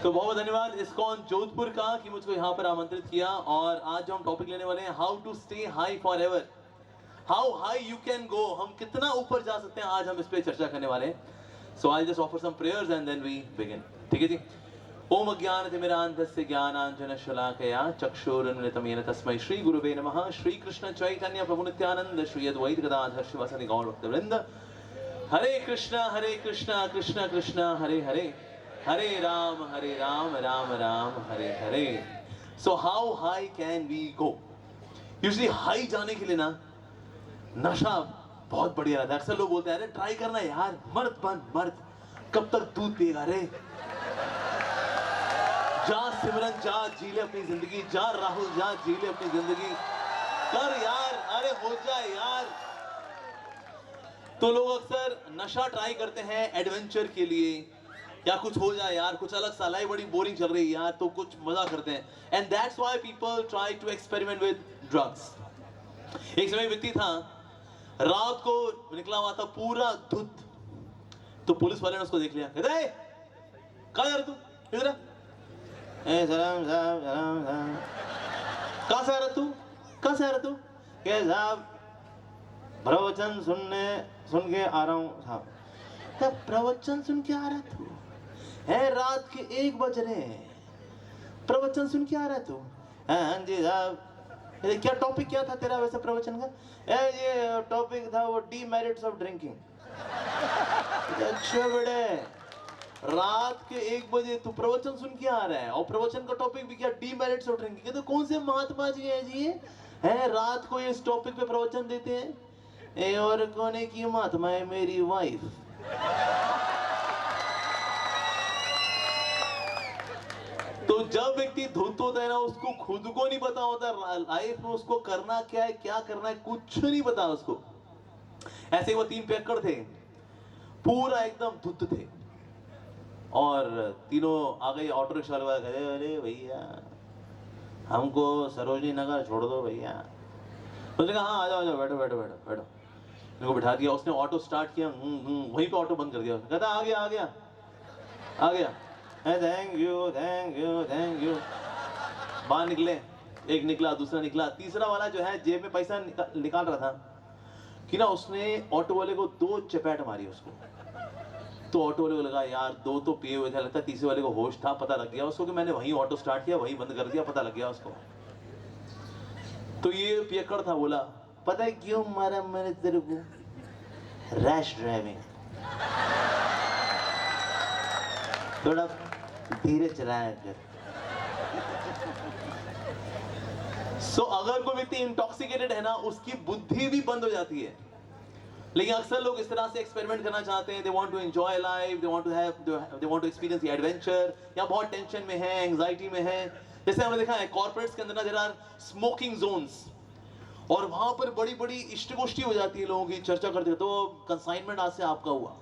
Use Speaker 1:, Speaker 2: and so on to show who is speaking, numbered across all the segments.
Speaker 1: तो बहुत धन्यवाद इस्कॉन जोधपुर का कि मुझको यहाँ पर आमंत्रित किया। और आज जो हम टॉपिक लेने वाले हैं, how to stay high forever, how high you can go, हम कितना ऊपर जा सकते हैं, आज हम इस पे चर्चा करने वाले हैं। So I just offer some prayers and then we begin. ठीक है जी। ओम अज्ञानतिमिरान्धस्य ज्ञानाञ्जनशलाकया चक्षुरुन्मिलितं तस्मै श्री गुरुवे नमः। श्री कृष्ण चैतन्य प्रभु नित्यानंद श्री अद्वैत गदाधर शिवासादि गौर भक्तवृंद। Hare Krishna Krishna Krishna Hare Hare, Hare Ram Ram Ram Hare Hare. So how high can we go? Usually high जाने के लिए ना नशा बहुत बढ़िया रहता है। अक्सर लोग बोलते हैं अरे ट्राई करना यार, मर्द बन मर्द, कब तक दूध पिएगा रे, जा सिमरन जा जी ले अपनी जिंदगी, जा राहुल जा जी ले अपनी जिंदगी, कर यार, अरे हो जाए यार। तो लोग अक्सर नशा ट्राई करते हैं एडवेंचर के लिए, या कुछ हो जाए यार, कुछ अलग सा, लाइफ बड़ी बोरिंग चल रही है यार, तो कुछ मजा करते हैं। And that's why people try to experiment with drugs. एक समय व्यक्ति था, रात को निकला हुआ था पूरा धुत, तो पुलिस वाले ने उसको देख लिया, कहते कहाँ जा रहा तू, इधर सलाम साहब, सलाम साहब, कहाँ से आ रहा तू, कहाँ से आ रहा तू? कह साहब प्रवचन सुन के आ रहा हूँ साहब। प्रवचन सुन के आ रहा तू है, रात के 1 बज रहे हैं, प्रवचन सुन के आ रहा तू? हाँ जी साहब। क्या टॉपिक क्या था तेरा वैसे प्रवचन का? ये टॉपिक था वो डीमेरिट्स ऑफ ड्रिंकिंग। अच्छा बेटे, रात के 1 बजे तू प्रवचन सुन के आ रहा है, और प्रवचन का टॉपिक भी क्या, डीमेरिट्स ऑफ ड्रिंकिंग। तो कौन से महात्मा जी हैं जी है रात को इस टॉपिक पे प्रवचन देते हैं? ए और कोने की महात्मा है मेरी वाइफ। तो जब व्यक्ति धुत होता है ना, उसको खुद को नहीं पता होता लाइफ में उसको करना क्या है, क्या करना है, कुछ नहीं पता उसको। ऐसे वो 3 पियक्कड़ थे, पूरा एकदम धुत थे, और तीनों आ गए ऑटो रिक्शा वाले, कहे अरे भैया हमको सरोजनी नगर छोड़ दो भैया। उसने कहा हाँ आ जाओ, बैठो बैठो बैठो बैठो। उनको बिठा दिया, उसने ऑटो स्टार्ट किया, वहीं पे ऑटो बंद कर दिया। कहता आ गया आ गया आ गया, thank you thank you thank you. बाहर निकले, एक निकला, दूसरा निकला, तीसरा वाला जो है जेब में पैसा निकाल रहा था कि ना, उसने ऑटो वाले को 2 चपेट मारी उसको। तो ऑटो वाले को लगा यार 2 तो पिए हुए थे, लगता है तीसरे वाले को होश था, पता लग गया उसको कि मैंने वहीं ऑटो स्टार्ट किया, वहीं बंद कर दिया, पता लग गया उसको। तो ये पियक्कड़ था, बोला पता है क्यों मारा मैंने तेरे को? रैश ड्राइविंग, थोड़ा धीरे चलाया कर। सो अगर कोई व्यक्ति इंटॉक्सिकेटेड है ना, उसकी बुद्धि भी बंद हो जाती है। लेकिन अक्सर लोग इस तरह से एक्सपेरिमेंट करना चाहते हैं, they want to enjoy life, they want to experience the adventure, या बहुत टेंशन में है, एंजाइटी में है। जैसे हमने देखा है कॉर्पोरेट्स के अंदर ना देयर आर स्मोकिंग जोन्स, और वहां पर बड़ी बड़ी इष्ट गोष्ठी हो जाती है, लोगों की चर्चा करते हैं। तो कंसाइनमेंट आज से आपका हुआ।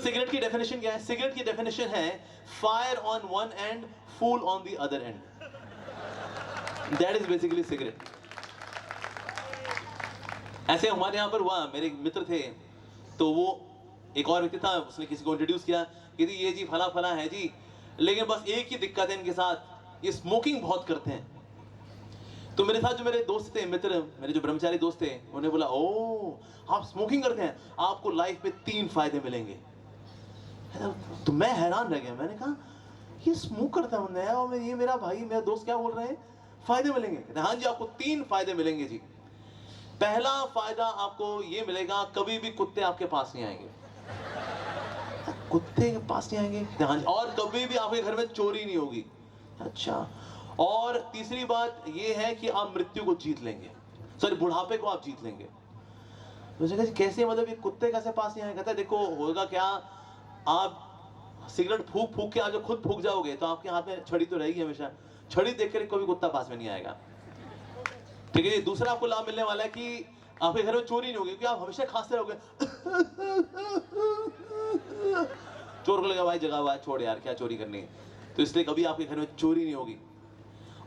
Speaker 1: सिगरेट की डेफिनेशन क्या है? सिगरेट की डेफिनेशन है fire on one end, fool on the other end. That is basically cigarette. ऐसे हमारे यहां पर हुआ, मेरे मित्र थे, तो वो एक और व्यक्ति था, उसने किसी को इंट्रोड्यूस किया कि ये जी फला फला है जी, लेकिन बस एक ही दिक्कत है इनके साथ, ये स्मोकिंग बहुत करते हैं। तो मेरे साथ जो मेरे दोस्त थे, मित्र, मेरे जो ब्रह्मचारी दोस्त थे, उन्होंने बोला ओ आप स्मोकिंग करते हैं, आपको लाइफ में 3 फायदे मिलेंगे। तो मैं हैरान रह गया, मैंने कहा ये स्मोक करता है बंदा, और ये मेरा भाई, मेरा दोस्त क्या बोल रहे हैं, फायदे मिलेंगे? कहते हाँ जी आपको 3 फायदे मिलेंगे जी। पहला फायदा आपको ये मिलेगा, कभी भी कुत्ते आपके पास नहीं आएंगे। कुत्ते के पास नहीं आएंगे? हाँ जी। और कभी भी आपके घर में चोरी नहीं होगी। अच्छा। और तीसरी बात ये है कि आप मृत्यु को जीत लेंगे, सॉरी बुढ़ापे को आप जीत लेंगे। तो कैसे, मतलब ये कुत्ते कैसे पास नहीं आएंगे? कहता है देखो होगा क्या, आप सिगरेट फूक फूक के आज खुद फूक जाओगे, तो आपके हाथ में छड़ी तो रहेगी हमेशा, छड़ी देखकर कोई कोई कुत्ता पास में नहीं आएगा। ठीक है। दूसरा आपको लाभ मिलने वाला है कि आपके घर में चोरी नहीं होगी, क्योंकि आप हमेशा खांसते रहोगे। चोर को लगा भाई जगह हुआ, छोड़ यार क्या चोरी करनी है, तो इसलिए कभी आपके घर में चोरी नहीं होगी।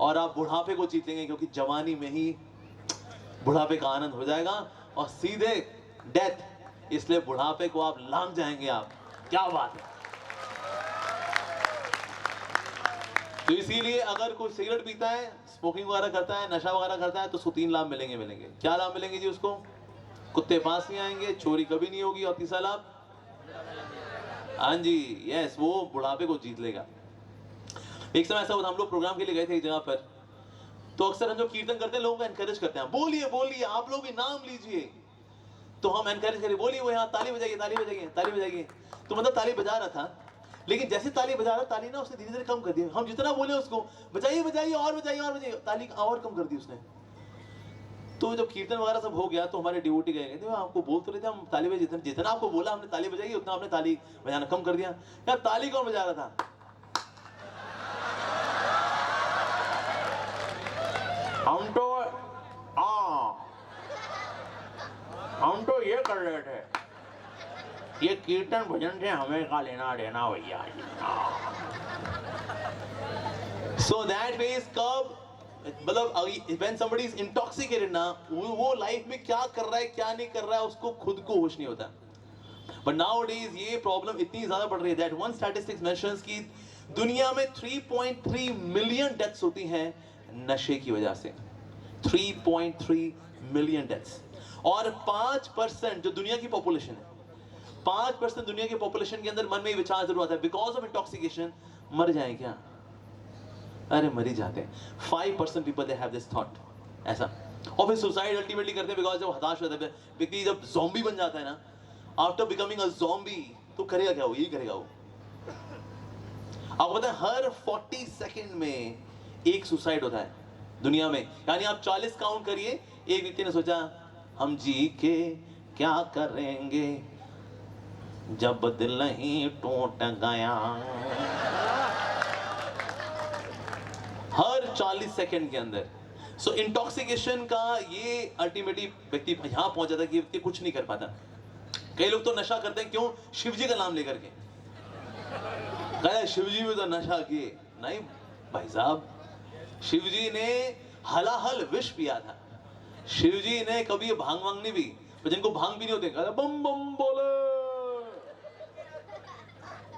Speaker 1: और आप बुढ़ापे को जीत लेंगे, क्योंकि जवानी में ही बुढ़ापे का आनंद हो जाएगा, और सीधे डेथ, इसलिए बुढ़ापे को आप लांग जाएंगे आप। क्या बात है। तो इसीलिए अगर कोई सिगरेट पीता है, स्मोकिंग वगैरह करता है, नशा वगैरह करता है, तो उसको 3 लाभ मिलेंगे। क्या लाभ मिलेंगे जी उसको? कुत्ते पास नहीं आएंगे, चोरी कभी नहीं होगी, और तीसरा लाभ, हाँ जी, यस, वो बुढ़ापे को जीत लेगा। एक समय ऐसा हुआ, हम लोग प्रोग्राम के लिए गए थे एक जगह पर, तो अक्सर हम जो कीर्तन करते हैं लोगों को एनकरेज करते हैं, बोलिए बोलिए आप लोग भी नाम लीजिए। तो हम एनकरेज करें, बोलिए, वो यहाँ ताली बजाइए, ताली बजाइए, ताली बजाइए। तो मतलब ताली बजा रहा था, लेकिन जैसे ताली बजा रहा, ताली ना उसने धीरे धीरे कम कर दी। हम जितना बोले उसको बजाइए बजाइए और बजाइए और बजाइए, ताली और कम कर दी उसने। तो जब कीर्तन वगैरह सब हो गया तो हमारे डिवोटी गए, कहते आपको बोल तो रहे थे हम ताली बजाइए, जितना आपको बोला हमने ताली बजाई, उतना आपने ताली बजाना कम कर दिया। यार ताली कौन बजा रहा था? हम तो ये कर रहे थे, ये कीर्तन भजन से हमें का लेना देना भैया। सो दैट मींस कब, मतलब when somebody is intoxicated ना, वो लाइफ में क्या कर रहा है क्या नहीं कर रहा है उसको खुद को होश नहीं होता। But nowadays ये प्रॉब्लम इतनी ज्यादा बढ़ रही है that one statistics mentions कि दुनिया में 3.3 मिलियन डेथ्स होती हैं नशे की वजह से। 3.3 मिलियन डेथ्स, और 5% जो दुनिया की पॉपुलेशन है, 5% दुनिया की पॉपुलेशन के अंदर मन में विचार जरूर आता है, बिकॉज ऑफ इंटॉक्सिकेशन मर जाए क्या? अरे मर ही जाते हैं। 5% people they have this thought, ऐसा। और फिर सुसाइड अल्टीमेटली करते हैं, बिकॉज जब हताश हो जाता है व्यक्ति, जब ज़ॉम्बी बन जाता है ना, आफ्टर बिकमिंग अ ज़ॉम्बी, तो करेगा क्या वो? यही करेगा वो। आपको पता है हर 40 सेकंड में एक सुसाइड होता है दुनिया में। यानी आप 40 काउंट करिए, एक व्यक्ति ने सोचा हम जी के क्या करेंगे जब दिल नहीं टूट गया। हर 40 सेकंड के अंदर। सो इंटॉक्सिकेशन का ये अल्टीमेटली व्यक्ति यहां पहुंच जाता है कि व्यक्ति कुछ नहीं कर पाता। कई लोग तो नशा करते हैं, क्यों? शिव जी का नाम लेकर के। कहते शिव जी भी तो नशा किए। नहीं भाई साहब, शिव जी ने हलाहल विष पिया था। शिव जी ने कभी भांग वांग नहीं पी, तो जिनको भांग भी नहीं होते कहते बम बम बोले,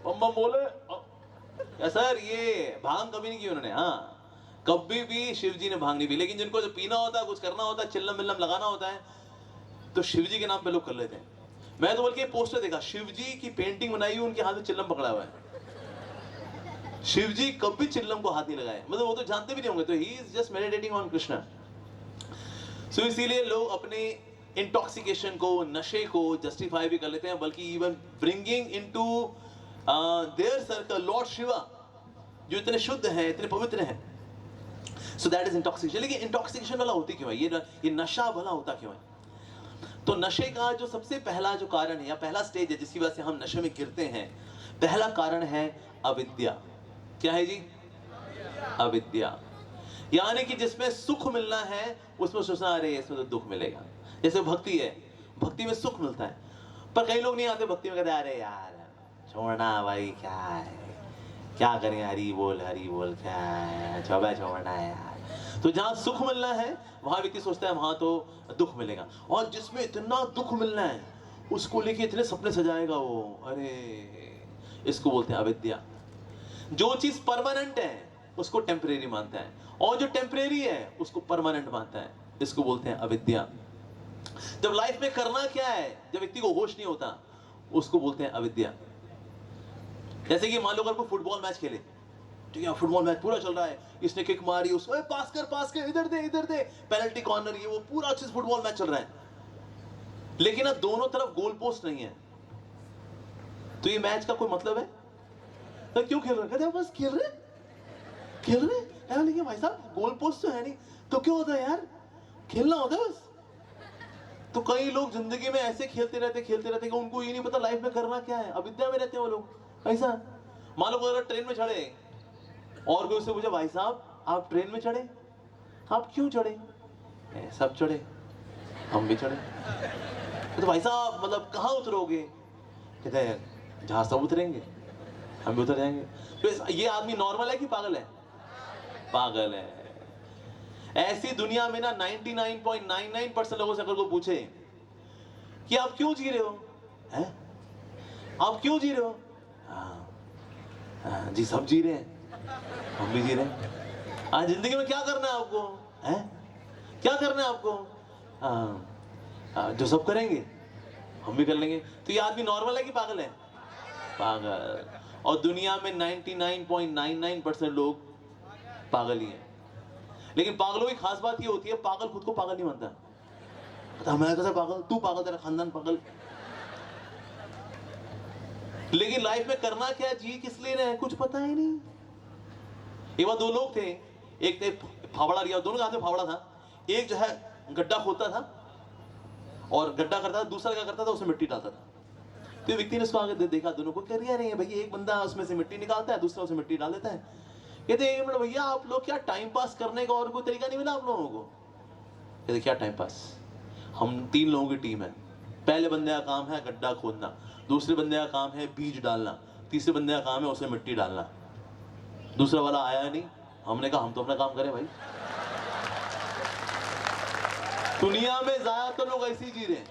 Speaker 1: बम बम बोले। सर ये भांग कभी नहीं की उन्होंने, हाँ कभी भी शिव जी ने भांग नहीं पी। लेकिन जिनको जो पीना होता है, कुछ करना होता है, चिल्लम मिल्लम लगाना होता है, तो शिव जी के नाम पे लोग कर लेते हैं। मैं तो बल्कि पोस्टर देखा, शिव जी की पेंटिंग बनाई हुई, उनके हाथ में चिल्लम पकड़ा हुआ है। शिव जी कभी चिल्लम को हाथ नहीं लगाए, मतलब वो तो जानते भी नहीं होंगे, तो he is just meditating on Krishna. So इसीलिए लोग अपने इंटॉक्सिकेशन को, नशे को जस्टिफाई भी कर लेते हैं, बल्कि even bringing into their circle Lord Shiva, जो इतने शुद्ध हैं, इतने पवित्र हैं। So that is intoxication. लेकिन इंटॉक्सिकेशन वाला होती क्यों है? ये नशा वाला होता क्यों है? तो नशे का जो सबसे पहला जो कारण है, या पहला स्टेज है जिसकी वजह से हम नशे में गिरते हैं, पहला कारण है अविद्या। क्या है जी? अविद्या। यानी कि जिसमें सुख मिलना है उसमें सोचना अरे इसमें तो दुख मिलेगा। जैसे भक्ति है, भक्ति में सुख मिलता है, पर कई लोग नहीं आते भक्ति में, कहते अरे यार छोड़ना भाई, क्या है, क्या करें, हरी बोल क्या है, छोड़ना है यार। तो जहां सुख मिलना है वहां व्यक्ति सोचता है वहां तो दुख मिलेगा, और जिसमें इतना दुख मिलना है उसको लेके इतने सपने सजाएगा वो, अरे इसको बोलते हैं अविद्या। जो चीज परमानेंट है उसको टेम्परेरी मानता है, और जो टेम्परेरी है उसको परमानेंट मानता है, इसको बोलते हैं अविद्या। जब लाइफ में करना क्या है, जब व्यक्ति को होश नहीं होता, उसको बोलते हैं अविद्या। जैसे कि मान लो अगर कोई फुटबॉल मैच खेले, ठीक है, फुटबॉल मैच पूरा चल रहा है, इसने किक मारी, उसको पास कर, इधर दे, पेनल्टी कॉर्नर, ये वो पूरा अच्छे से फुटबॉल मैच चल रहा है, लेकिन अब दोनों तरफ गोल पोस्ट नहीं है, तो ये मैच का कोई मतलब है? तो क्यों खेल रहे? कहते बस खेल रहे लेकिन भाई साहब गोल पोस्ट तो है नहीं, तो क्यों होता है यार? खेलना होता है बस। तो कई लोग जिंदगी में ऐसे खेलते रहते कि उनको ये नहीं पता लाइफ में करना क्या है, अविद्या में रहते हैं वो लोग। ऐसा मान लो अगर ट्रेन में चढ़े और कोई उससे पूछे भाई साहब आप ट्रेन में चढ़े, आप क्यों चढ़े? सब चढ़े, हम भी चढ़े। तो भाई साहब मतलब कहाँ उतरोगे? कहते हैं जहां सब उतरेंगे हम भी उतर जाएंगे। तो ये आदमी नॉर्मल है कि पागल है? पागल है। ऐसी दुनिया में ना 99.99% लोगों से अगर कोई पूछे कि आप क्यों जी रहे हो, हैं? आप क्यों जी रहे हो, जी सब जी रहे हैं, हम भी जी रहे हैं। आज जिंदगी में क्या करना है आपको, हैं? क्या करना है आपको? जो सब करेंगे हम भी कर लेंगे। तो ये आदमी नॉर्मल है कि पागल है? पागल। और दुनिया में 99.99% लोग पागल ही हैं। लेकिन पागलों की खास बात ये होती है, पागल खुद को पागल नहीं मानता। कहता मैं कैसा पागल, तू पागल, तेरा खानदान पागल। लेकिन लाइफ में करना क्या, जी किस लिए रहे हैं, कुछ पता ही नहीं। एक बार दो लोग थे, एक थे फावड़ा लिया, दोनों के हाथ में फावड़ा था। एक जो है गड्ढा खोदता था और गड्ढा करता था, दूसरा क्या करता था, उसमें मिट्टी डालता था। तो व्यक्ति ने उसको आगे देखा, दोनों को कर रहे हैं भैया, एक बंदा उसमें से मिट्टी निकालता है, दूसरा उसमें मिट्टी डाल देता है। कहते एक मिनट भैया, आप लोग क्या टाइम पास करने का और कोई तरीका नहीं मिला आप लोगों को? कहते क्या टाइम पास? हम 3 लोगों की टीम है। पहले बंदे का काम है गड्ढा खोदना, दूसरे बंदे का काम है बीज डालना, तीसरे बंदे का काम है उसमें मिट्टी डालना। दूसरा वाला आया नहीं, हमने कहा हम तो अपना काम करें भाई। दुनिया में ज्यादातर लोग ऐसे ही जी रहे हैं।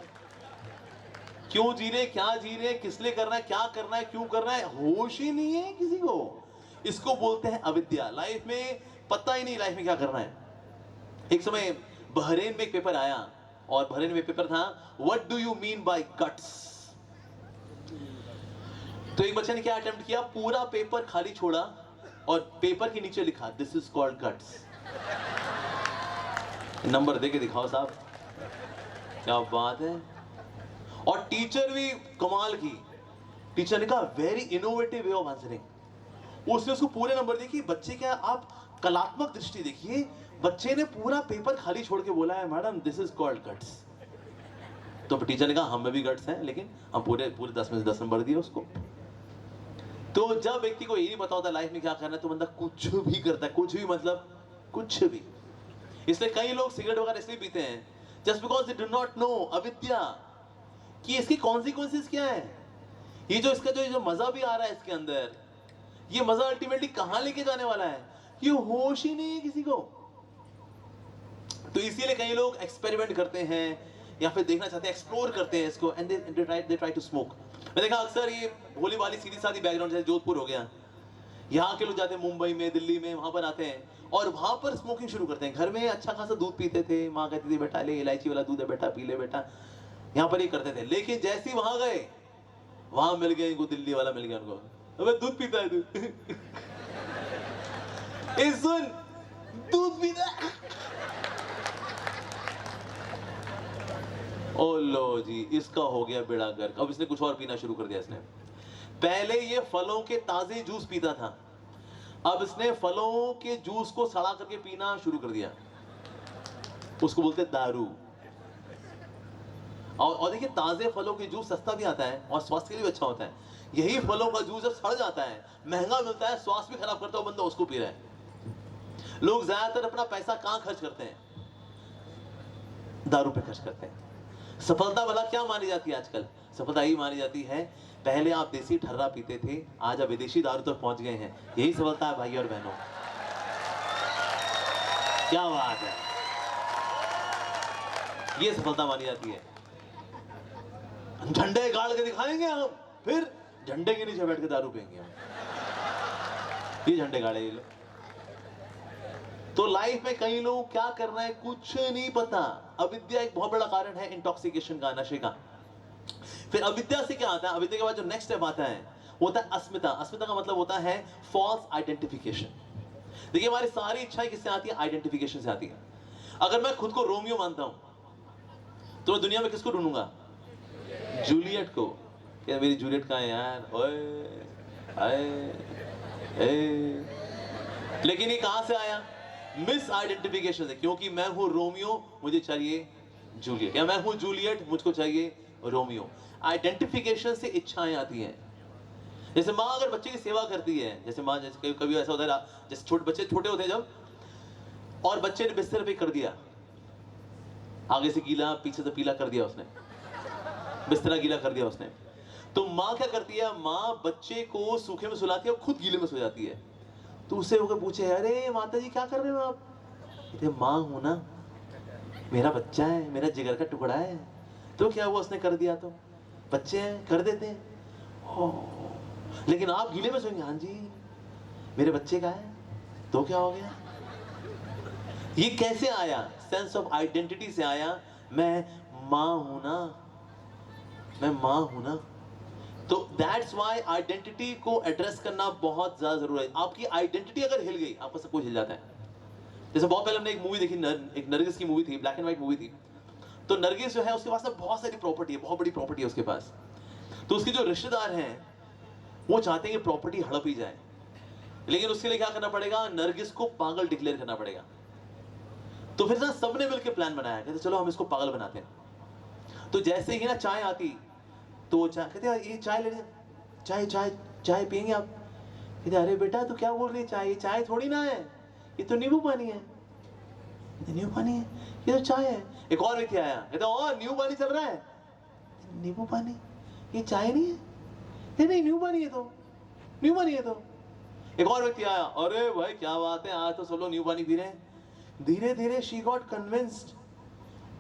Speaker 1: क्यों जी रहे, क्या जी रहे, किस लिए करना है, क्या करना है, क्यों करना है, होश ही नहीं है किसी को। इसको बोलते हैं अविद्या। लाइफ में पता ही नहीं लाइफ में क्या करना है। एक समय बहरीन में एक पेपर आया और बहरीन में पेपर था, what do you mean by guts. तो एक बच्चे ने क्या अटेम्प्ट किया, पूरा पेपर खाली छोड़ा और पेपर के नीचे लिखा this is called guts. Number दे के दिखाओ साहब, क्या बात है। और टीचर भी कमाल की, टीचर ने कहा very innovative way of answering. उसने उसको पूरे नंबर दिए कि बच्चे क्या, आप कलात्मक दृष्टि देखिए, बच्चे ने पूरा पेपर खाली छोड़ के बोला है madam this is called guts. तो टीचर ने कहा हम में भी गट्स हैं, लेकिन हम पूरे 10 में से 10 नंबर दिए उसको। तो जब व्यक्ति को ये नहीं पता होता लाइफ में क्या करना है, तो बंदा कुछ भी करता है, कुछ भी मतलब कुछ भी। इसलिए कई लोग सिगरेट वगैरह इसलिए पीते हैं, just because they do not know, अविद्या, कि इसकी कॉन्सिक्वेंसेस क्या है। ये जो इसका जो मजा भी आ रहा है इसके अंदर, ये मजा अल्टीमेटली कहां लेके जाने वाला है, ये होश ही नहीं है किसी को। तो इसीलिए कई लोग एक्सपेरिमेंट करते हैं या फिर देखना चाहते हैं, एक्सप्लोर करते हैं इसको, and they try to smoke. मैं देखा अक्सर ये भोली वाली सीधी सादी बैकग्राउंड, जैसे जोधपुर हो गया, यहाँ के लोग जाते हैं मुंबई में, दिल्ली में, वहां पर आते हैं और वहां पर स्मोकिंग शुरू करते हैं। घर में अच्छा खासा दूध पीते थे, माँ कहती थी बेटा ले इलायची वाला दूध है बेटा, पी ले बेटा, यहाँ पर ही करते थे। लेकिन जैसे ही वहां गए, वहां मिल गया इनको दिल्ली वाला, मिल गया उनको, अबे दूध पीता है तू सुन, दूध पीता है। ओ लो जी, इसका हो गया बेड़ा गर्क। अब इसने कुछ और पीना शुरू कर दिया। इसने पहले ये फलों के ताजे जूस पीता था, अब इसने फलों के जूस को सड़ा करके पीना शुरू कर दिया, उसको बोलते दारू। और देखिए ताजे फलों के जूस सस्ता भी आता है और स्वास्थ्य के लिए भी अच्छा होता है। यही फलों का जूस जब सड़ जाता है, महंगा मिलता है, स्वास्थ्य भी खराब करता है, बंदा उसको पी रहा है। लोग ज्यादातर अपना पैसा कहां खर्च करते हैं, दारू पे खर्च करते हैं। सफलता भला क्या मानी जाती है आजकल? सफलता यही मानी जाती है, पहले आप देसी ठर्रा पीते थे, आज आप विदेशी दारू तक पहुंच गए हैं, यही सफलता है भाई और बहनों। क्या बात है, ये सफलता मानी जाती है। झंडे गाड़ के दिखाएंगे हम, फिर झंडे के नीचे बैठ के दारू पिएंगे हम, ये झंडे गाड़े ये लोग। तो लाइफ में कई लोग क्या करना है कुछ नहीं पता। अविद्या एक बहुत बड़ा कारण है इंटॉक्सिकेशन का, नशे का। फिर अविद्या से क्या आता है, अविद्या के बाद जो नेक्स्ट स्टेप आता है वो होता है अस्मिता। अस्मिता का मतलब होता है फॉल्स आइडेंटिफिकेशन। देखिए हमारी सारी इच्छाएं किससे आती है, आइडेंटिफिकेशन से आती है। अगर मैं खुद को रोमियो मानता हूं तो मैं दुनिया में किसको ढूंढूंगा, जूलियट को। क्या मेरी जूलियट कहां है यार, ओए आए ए। लेकिन ये कहां से आया, मिस आइडेंटिफिकेशन से। क्योंकि मैं हूं रोमियो, मुझे चाहिए जूलियट, या मैं हूं जूलियट, मुझको चाहिए रोमियो। आइडेंटिफिकेशन से इच्छाएं आती हैं। जैसे माँ अगर बच्चे की सेवा करती है, जैसे माँ, जैसे कभी ऐसा होता है, जैसे छोटे बच्चे छोटे होते हैं जब, और बच्चे ने बिस्तर पे कर दिया, आगे से गीला पीछे से पीला कर दिया उसने, बिस्तरा गीला कर दिया उसने, तो माँ क्या करती है, माँ बच्चे को सूखे में सुलाती है और खुद गीले में सो जाती है। तो उससे होकर पूछे, अरे माता जी क्या कर रहे हो आप? कहते माँ हूं ना, मेरा बच्चा है, मेरा जिगर का टुकड़ा है, तो क्या हुआ उसने कर दिया, तो बच्चे हैं कर देते हैं। लेकिन आप गीले में सोएंगे? हाँ जी, मेरे बच्चे का है तो क्या हो गया? ये कैसे आया? सेंस ऑफ आइडेंटिटी से आया, मैं माँ हूं ना, मैं माँ हूं ना। तो दैट्स वाई आइडेंटिटी को एड्रेस करना बहुत ज्यादा जरूरी है। आपकी आइडेंटिटी अगर हिल गई, आपका सब कुछ हिल जाता है। जैसे बहुत पहले हमने एक मूवी देखी, एक नरगिस की मूवी थी, ब्लैक एंड व्हाइट मूवी थी। तो नरगिस जो है उसके पास ना बहुत सारी प्रॉपर्टी है, बहुत बड़ी प्रॉपर्टी है उसके पास। तो उसके जो रिश्तेदार हैं वो चाहते हैं कि प्रॉपर्टी हड़प ही जाए, लेकिन उसके लिए क्या करना पड़ेगा? नरगिस को पागल डिक्लेयर करना पड़ेगा। तो फिर ना सबने मिलकर प्लान बनाया, कहते चलो हम इसको पागल बनाते हैं। तो जैसे ही ना चाय आती, तो वो चाय कहते ये चाय ले, चाय चाय चाय पियेंगे आप? कहते अरे बेटा तू क्या बोल रही है, चाय, ये चाय थोड़ी ना है, ये तो नींबू पानी है। नींबू पानी है? ये तो चाय है। एक और व्यक्ति आया, कहता और नींबू पानी चल रहा है? नींबू पानी, ये चाय नहीं है? नहीं नींबू पानी है, तो नींबू पानी है। तो एक और व्यक्ति आया, अरे भाई क्या बात है, आज तो सब लोग नींबू पानी पी रहे हैं। धीरे धीरे शी गॉट कन्विंस्ड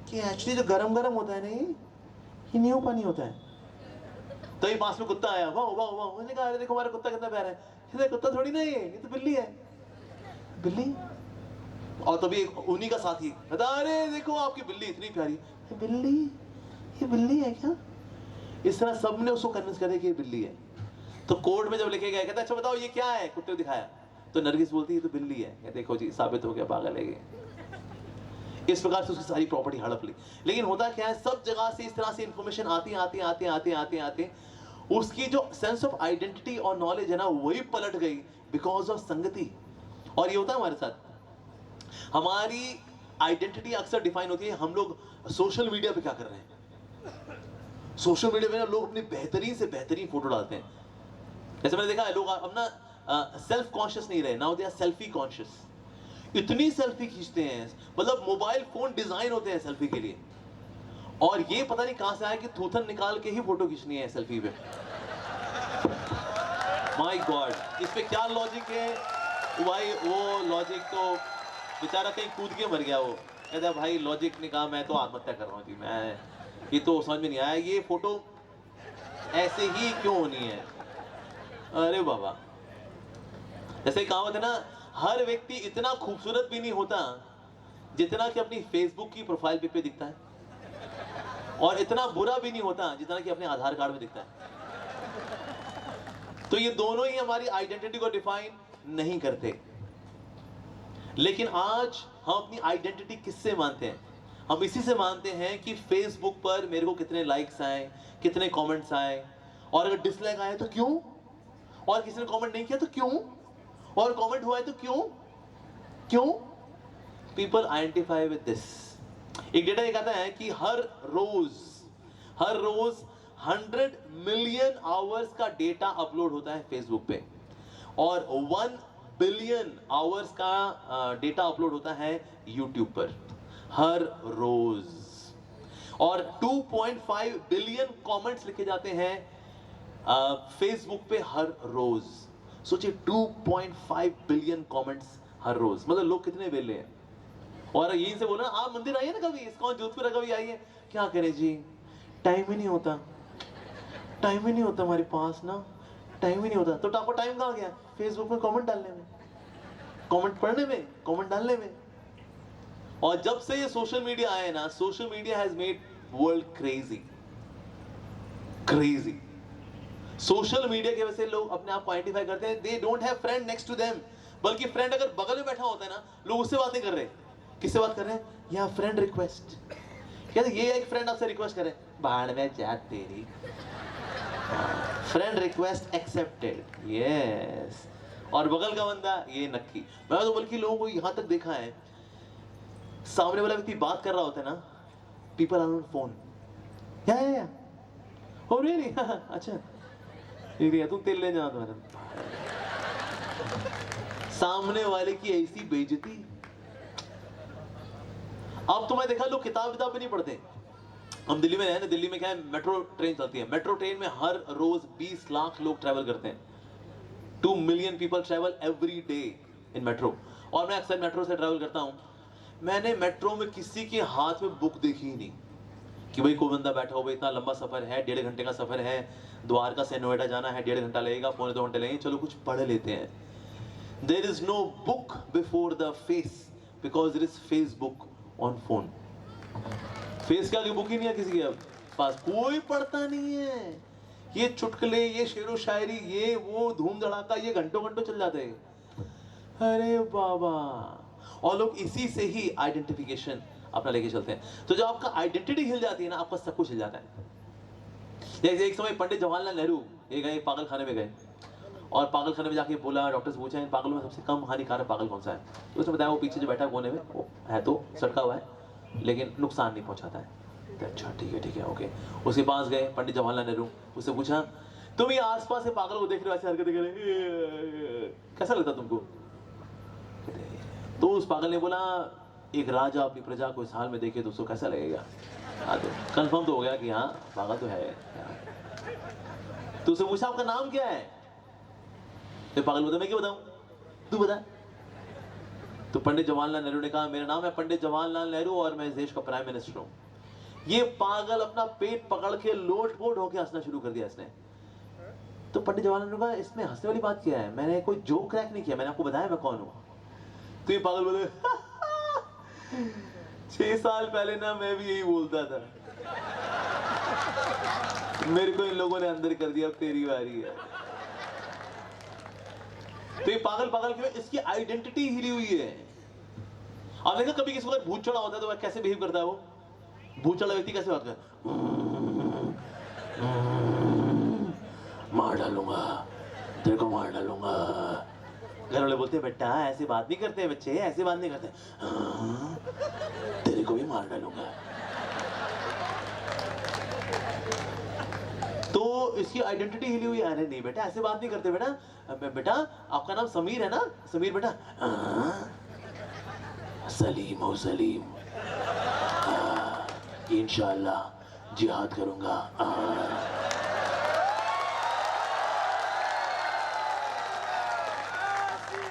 Speaker 1: कि एक्चुअली जो गरम गरम होता है ना, ये नींबू पानी होता है। तो ये पास में कुत्ता आया, वाह वाह वाह, मैंने कहा अरे देखो हमारा कुत्ता कितना प्यारा है। कहते कुत्ता थोड़ी ना, ये तो बिल्ली है। बिल्ली? और तभी एक उन्हीं का साथी कहता अरे देखो आपकी बिल्ली इतनी प्यारी। बिल्ली? ये बिल्ली है क्या? इस तरह सबने उसको कन्विंस कर दिया कि ये बिल्ली है। तो कोर्ट में जब लेके गए, कहता अच्छा बताओ ये क्या है, कुत्ते को दिखाया। तो नरगिस बोलती है ये तो बिल्ली है। कहते देखो जी साबित हो गया, पागल है ये। इस प्रकार से उसकी सारी प्रॉपर्टी हड़प ली। लेकिन होता क्या है, सब जगह से इस तरह से इंफॉर्मेशन आती उसकी जो सेंस ऑफ आइडेंटिटी और नॉलेज है ना, वही पलट गई बिकॉज ऑफ संगति। और ये होता है हमारे साथ। हमारी आइडेंटिटी अक्सर डिफाइन होती है, हम लोग सोशल मीडिया पे क्या कर रहे हैं। सोशल मीडिया पे ना लोग अपनी बेहतरीन से बेहतरीन फोटो डालते हैं। जैसे मैंने देखा है, लोग अब ना सेल्फ कॉन्शियस नहीं रहे, now they are selfie conscious. इतनी सेल्फी खींचते हैं, मतलब मोबाइल फोन डिजाइन होते हैं सेल्फी के लिए। और ये पता नहीं कहां से आया कि थूथन निकाल के ही फोटो खींचनी है सेल्फी पे। माय गॉड, इस पे क्या लॉजिक है भाई? वो लॉजिक तो बेचारा कहीं कूद के मर गया। वो कहता भाई लॉजिक ने कहा मैं तो आत्महत्या कर रहा हूँ जी, मैं ये तो समझ में नहीं आया, ये फोटो ऐसे ही क्यों होनी है। अरे बाबा, जैसे कहावत है ना, हर व्यक्ति इतना खूबसूरत भी नहीं होता जितना कि अपनी फेसबुक की प्रोफाइल पिक पे दिखता है, और इतना बुरा भी नहीं होता जितना कि अपने आधार कार्ड में दिखता है। तो ये दोनों ही हमारी आइडेंटिटी को डिफाइन नहीं करते। लेकिन आज हम अपनी आइडेंटिटी किससे मानते हैं? हम इसी से मानते हैं कि फेसबुक पर मेरे को कितने लाइक्स आए, कितने कमेंट्स आए, और अगर डिसलाइक आए तो क्यों, और किसी ने कमेंट नहीं किया तो क्यों, और कमेंट हुआ है तो क्यों क्यों। People identify with this. एक डेटा ये कहता है कि हर रोज 100 मिलियन आवर्स का डेटा अपलोड होता है फेसबुक पे, और 1 बिलियन आवर्स का डेटा अपलोड होता है यूट्यूब पर हर रोज, और 2.5 बिलियन कमेंट्स लिखे जाते हैं फेसबुक पे हर रोज। सोचिए 2.5 बिलियन कमेंट्स हर रोज, मतलब लोग कितने वेले हैं। और यहीं से बोला आप मंदिर आइए ना कभी, इस्कॉन जोधपुर कभी आइए। क्या करें जी, टाइम ही नहीं होता, टाइम ही नहीं होता हमारे पास ना, टाइम ही नहीं होता। तो आपको टाइम कहाँ गया? फेसबुक में कमेंट डालने में, कमेंट पढ़ने में, कमेंट डालने में। और जब से ये सोशल मीडिया आए ना, social media has made world crazy. Social media की वजह से लोग अपने आप को आइडेंटिफाई करते हैं, they don't have friend next to them. बल्कि फ्रेंड अगर बगल में बैठा होता है ना, लोग उससे बात नहीं कर रहे। किससे बात कर रहे हैं? या फ्रेंड रिक्वेस्ट। क्या ये एक फ्रेंड आपसे रिक्वेस्ट करे, बाहर में जा तेरी, फ्रेंड रिक्वेस्ट एक्सेप्टेड, यस। और बगल का बंदा ये नक्की। मैं तो बल्कि लोगों को यहां तक देखा है, सामने वाला व्यक्ति बात कर रहा होता है ना, पीपल आर ऑन फोन, या हो रियली, अच्छा तू तेल ले जा तुम्हारा। सामने वाले की ऐसी बेइज्जती। अब तो मैं देखा लोग किताब भी नहीं पढ़ते। हम दिल्ली में रहे ना, दिल्ली में क्या है, मेट्रो ट्रेन चलती है। मेट्रो ट्रेन में हर रोज 20 लाख लोग ट्रैवल करते हैं। 2 million people travel every day in metro. और मैं अक्सर मेट्रो से ट्रैवल करता हूं। मैंने मेट्रो में किसी के हाथ में बुक देखी ही नहीं कि भाई कोई बंदा बैठा हो, इतना लंबा सफर है, 1.5 घंटे का सफर है, द्वारका से नोएडा जाना है, 1.5 घंटा लगेगा, 1.25 घंटे लगेंगे, चलो कुछ पढ़ लेते हैं। There is no book before the face because there is Facebook on phone. Face के आगे बुक ही नहीं है किसी के पास, कोई पढ़ता नहीं है। ये चुटकुले, ये शेरो शायरी, ये वो धूम धड़ाका, ये घंटों घंटों चल जाते हैं। अरे बाबा, और लोग इसी से ही आइडेंटिफिकेशन अपना लेके चलते हैं। तो जब आपका आइडेंटिटी हिल जाती है ना, आपका सब कुछ हिल जाता है। जैसे एक समय पंडित जवाहरलाल नेहरू ये गए पागल खाने में गए, और पागल खाने में जाके बोला, डॉक्टर से पूछा इन पागलों में सबसे कम हानिकारक पागल कौन सा है। तो उसने बताया वो पीछे जो बैठा कोने में, वो है तो सड़का हुआ है लेकिन नुकसान नहीं पहुंचाता है। तो अच्छा ठीक है ओके। उसके पास गए पंडित जवाहरलाल नेहरू, उससे पूछा तुम ये आसपास से पागल को देख रहे हो, ऐसे हरकतें कर रहे, कैसा लगता तुमको? तो उस पागल ने बोला एक राजा अपनी प्रजा को इस हाल में देखे तो उसको कैसा लगेगा। हाँ, तो कंफर्म तो हो गया कि हाँ पागल तो है। तो उससे पूछा आपका नाम क्या है? तो पागल बोलता मैं क्यों बताऊं, तू बता। तो पंडित जवाहरलाल नेहरू ने कहा मेरा नाम है पंडित जवाहरलाल नेहरू और मैं इस देश का प्राइम मिनिस्टर हूं। ये पागल अपना पेट पकड़ के लोट-पोट होकर हंसना शुरू कर दिया इसने। तो पंडित जवाहरलाल नेहरू ने कहा इसमें हंसने वाली बात क्या है, मैंने कोई जोक क्रैक नहीं किया, मैंने आपको बताया मैं कौन हूं। तो ये पागल बोले 6 साल पहले ना मैं भी यही बोलता था, मेरे को इन लोगों ने अंदर कर दिया, अब तेरी बारी है। तो ये पागल क्यों? इसकी आइडेंटिटी हिली हुई है। आप देखा कभी किसी को भूत चढ़ा होता है तो वह कैसे बिहेव करता है? वो भूत चढ़ा व्यक्ति कैसे बात करता है? मार डालूंगा तेरे को, मार डालूंगा। घर वाले बोलते हैं बेटा ऐसे बात नहीं करते बच्चे, ऐसे बात नहीं करते। तेरे को भी मार डालूंगा। तो इसकी आइडेंटिटी हिली हुई है। अरे नहीं बेटा ऐसे बात नहीं करते बेटा। बेटा आपका नाम समीर है ना? समीर बेटा। सलीम हो सलीम, इंशाअल्लाह जिहाद करूंगा।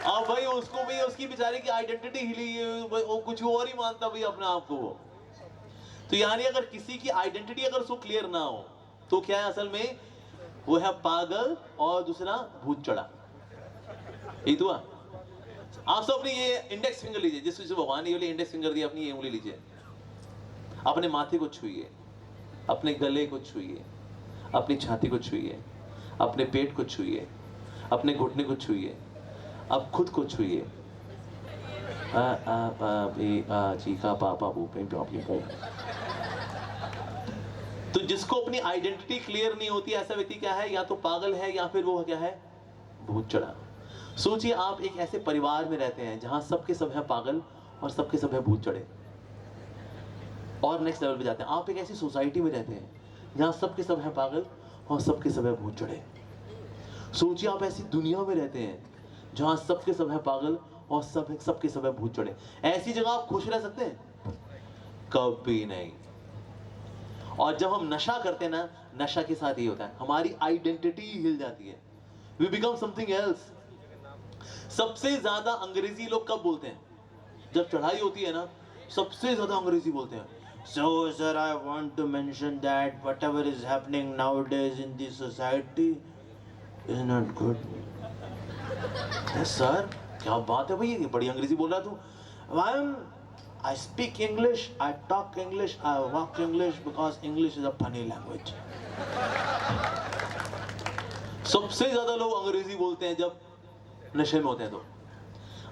Speaker 1: अब भाई उसको भी उसकी बेचारे की आइडेंटिटी हिली, वो कुछ और ही मानता भाई अपने आप को। तो यानी अगर किसी की आइडेंटिटी अगर उसको क्लियर ना हो तो क्या है असल में? वो है पागल और दूसरा भूत चढ़ा। यही तो आप सब अपनी ये इंडेक्स फिंगर लीजिए, जिससे भगवान ने ये इंडेक्स फिंगर दिया, अपनी ये उंगली लीजिए, अपने माथे को छुइए, अपने गले को छुइए, अपनी छाती को छुइए, अपने पेट को छुइए, अपने घुटने को छुइए, अब खुद को छुइए। तो जिसको अपनी आइडेंटिटी क्लियर नहीं होती ऐसा व्यक्ति क्या है? या तो पागल है या फिर वो क्या है? भूत चढ़ा। सोचिए आप एक ऐसे परिवार में रहते हैं जहां सबके सब हैं पागल और सबके सब हैं भूत चढ़े। और नेक्स्ट लेवल पे जाते हैं, आप एक ऐसी सोसाइटी में रहते हैं जहां सबके सब हैं पागल और सबके सब हैं भूत चढ़े। सोचिए आप ऐसी दुनिया में रहते हैं जहां सबके सब हैं पागल और सबके सब हैं भूत चढ़े। ऐसी जगह आप खुश रह सकते हैं? कभी नहीं। और जब हम नशा करते हैं ना, नशा के साथ ही होता है, हमारी आइडेंटिटी हिल जाती है, वी बिकम समथिंग एल्स। सबसे ज्यादा अंग्रेजी लोग कब बोलते हैं? जब चढ़ाई होती है ना, सबसे ज्यादा अंग्रेजी बोलते हैं। So sir, I want to mention that whatever is happening nowadays in this society is not good. Sir, क्या बात है भाई, ये बड़ी अंग्रेजी बोल रहा तू। I speak English, I talk English, I walk English because English is a funny language. सबसे ज्यादा लोग अंग्रेजी बोलते हैं जब नशे में होते हैं। तो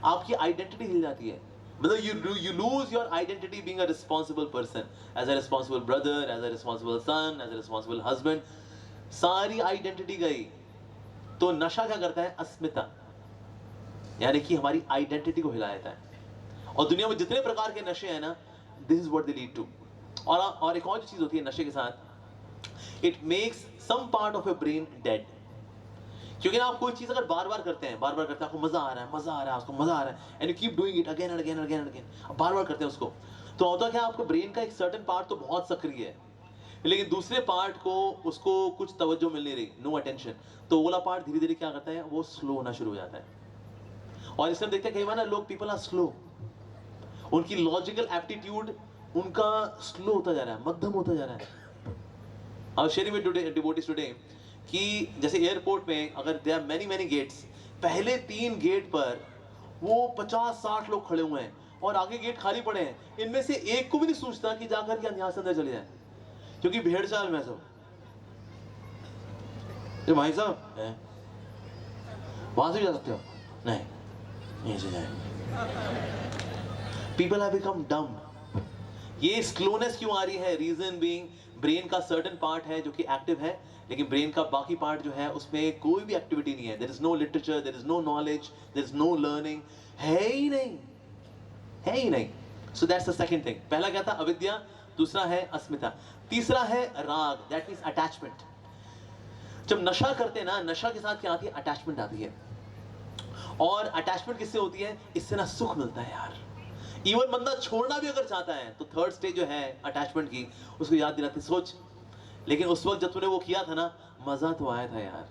Speaker 1: आपकी आइडेंटिटी हिल जाती है, मतलब you lose your identity being a responsible person, as a responsible brother, as a responsible son, as a responsible husband, सारी आइडेंटिटी गई। तो नशा क्या करता है? अस्मिता, यानी कि हमारी आइडेंटिटी को हिला देता है। और दुनिया में जितने प्रकार के नशे हैं ना, this is what they lead to. और एक और चीज होती है नशे के साथ, it makes some part of your brain dead. क्योंकि ना आप कोई चीज अगर बार बार करते हैं, आपको मजा आ रहा है, आपको मजा आ रहा है, and you keep doing it again and again and again, आप बार बार करते हैं उसको, तो होता क्या, आपको ब्रेन का एक सर्टेन पार्ट तो बहुत सक्रिय है, लेकिन दूसरे पार्ट को उसको कुछ तवज्जो मिल नहीं रही, नो अटेंशन। तो वो वाला पार्ट धीरे धीरे क्या करता है, वो स्लो होना शुरू हो जाता है। और इसमें देखते हैं कई बार ना लोग, पीपल आर स्लो, उनकी लॉजिकल एप्टीट्यूड उनका स्लो होता जा रहा है, मध्यम होता जा रहा है। I was sharing with devotees today कि जैसे एयरपोर्ट में अगर देयर आर मेनी गेट्स, पहले 3 गेट पर वो 50-60 लोग खड़े हुए हैं और आगे गेट खाली पड़े हैं, इनमें से एक को भी नहीं सोचता कि जाकर के यहाँ से अंदर चले जाए, क्योंकि भेड़ चाल में सब ये भाई साहब है, वहां से भी जा सकते हो, नहीं यहीं से जाएंगे। पीपल हैव बिकम डम। ये स्लोनेस क्यों आ रही है? रीजन बीइंग ब्रेन का सर्टेन पार्ट है जो कि एक्टिव है, लेकिन ब्रेन का बाकी पार्ट जो है उसमें कोई भी एक्टिविटी नहीं है। There is no literature, there is no knowledge, there is no learning, है ही नहीं, है ही नहीं। So that's the second thing. पहला क्या था? अविद्या, दूसरा है अस्मिता, तीसरा है राग, दैट मींस अटैचमेंट। जब नशा करते हैं ना, नशा के साथ क्या आती है? अटैचमेंट आती है। और अटैचमेंट किससे होती है? इससे ना सुख मिलता है यार। इवन बंदा छोड़ना भी अगर चाहता है तो थर्ड स्टेज जो है अटैचमेंट की, उसको याद दिलाती, सोच लेकिन उस वक्त जब तूने वो किया था ना, मजा तो आया था यार,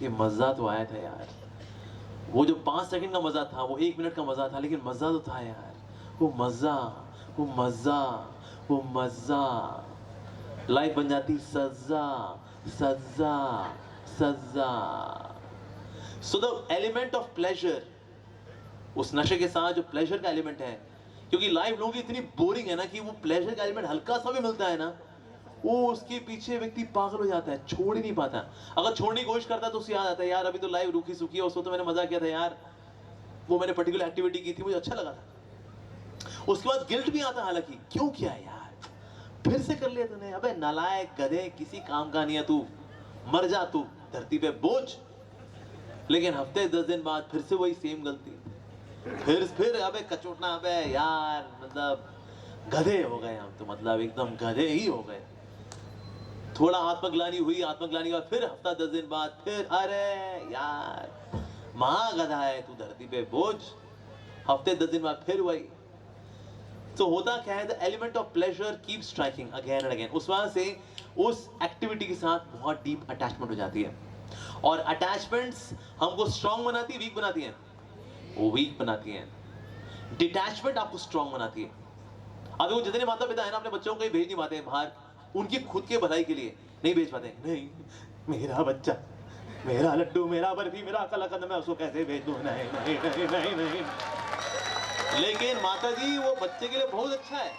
Speaker 1: ये मजा तो आया था यार, वो जो 5 सेकंड का मजा था, वो 1 मिनट का मजा था, लेकिन मजा तो था यार, वो मजा, वो मजा, वो मजा। लाइफ बन जाती सजा, सजा, सजा। So the element of pleasure, उस नशे के साथ जो प्लेजर का एलिमेंट है, क्योंकि लाइफ लोगों की इतनी बोरिंग है ना कि वो प्लेजर का एलिमेंट हल्का सा भी मिलता है ना, वो उसके पीछे व्यक्ति पागल हो जाता है, छोड़ ही नहीं पाता। अगर छोड़ने की कोशिश करता है तो उसे याद आता है, यार अभी तो लाइफ रूखी सूखी है, उसको तो मैंने मजा किया था यार, वो मैंने पर्टिकुलर एक्टिविटी की थी, मुझे अच्छा लगा था। उसके बाद गिल्ट भी आता है, हालांकि क्यों किया यार, फिर से कर लिया तूने, अबे नालायक गधे, किसी काम का नहीं है तू, मर जा तू, धरती पे बोझ। लेकिन हफ्ते 10 दिन बाद फिर से वही सेम गलती, फिर अबे कचोटना, अबे यार मतलब गधे हो गए हम तो, मतलब एकदम गधे ही हो गए। थोड़ा आत्मग्लानी हुई, आत्मग्लानी का फिर हफ्ता 10 दिन बाद फिर, अरे यार महागधा है तू, धरती पे बोझ। हफ्ते 10 दिन बाद फिर वही। तो होता क्या है? The element of pleasure keep striking again and again. उस वजह से उस एक्टिविटी के साथ बहुत डीप अटैचमेंट हो जाती है, और अटैचमेंट्स हमको स्ट्रांग बनाती है, वीक बनाती है? वो वीक बनाती है। डिटैचमेंट आपको स्ट्रांग बनाती है। अभी वो जितने माता पिता है ना, अपने बच्चों को कहीं भेज नहीं पाते बाहर, उनकी खुद के भलाई के लिए नहीं भेज पाते। नहीं, मेरा बच्चा, मेरा लड्डू, मेरा बर्फी, मेरा कलाकंद, मैं उसको कैसे भेज दूं? नहीं नहीं नहीं नहीं नहीं। लेकिन माता जी वो बच्चे के लिए बहुत अच्छा है,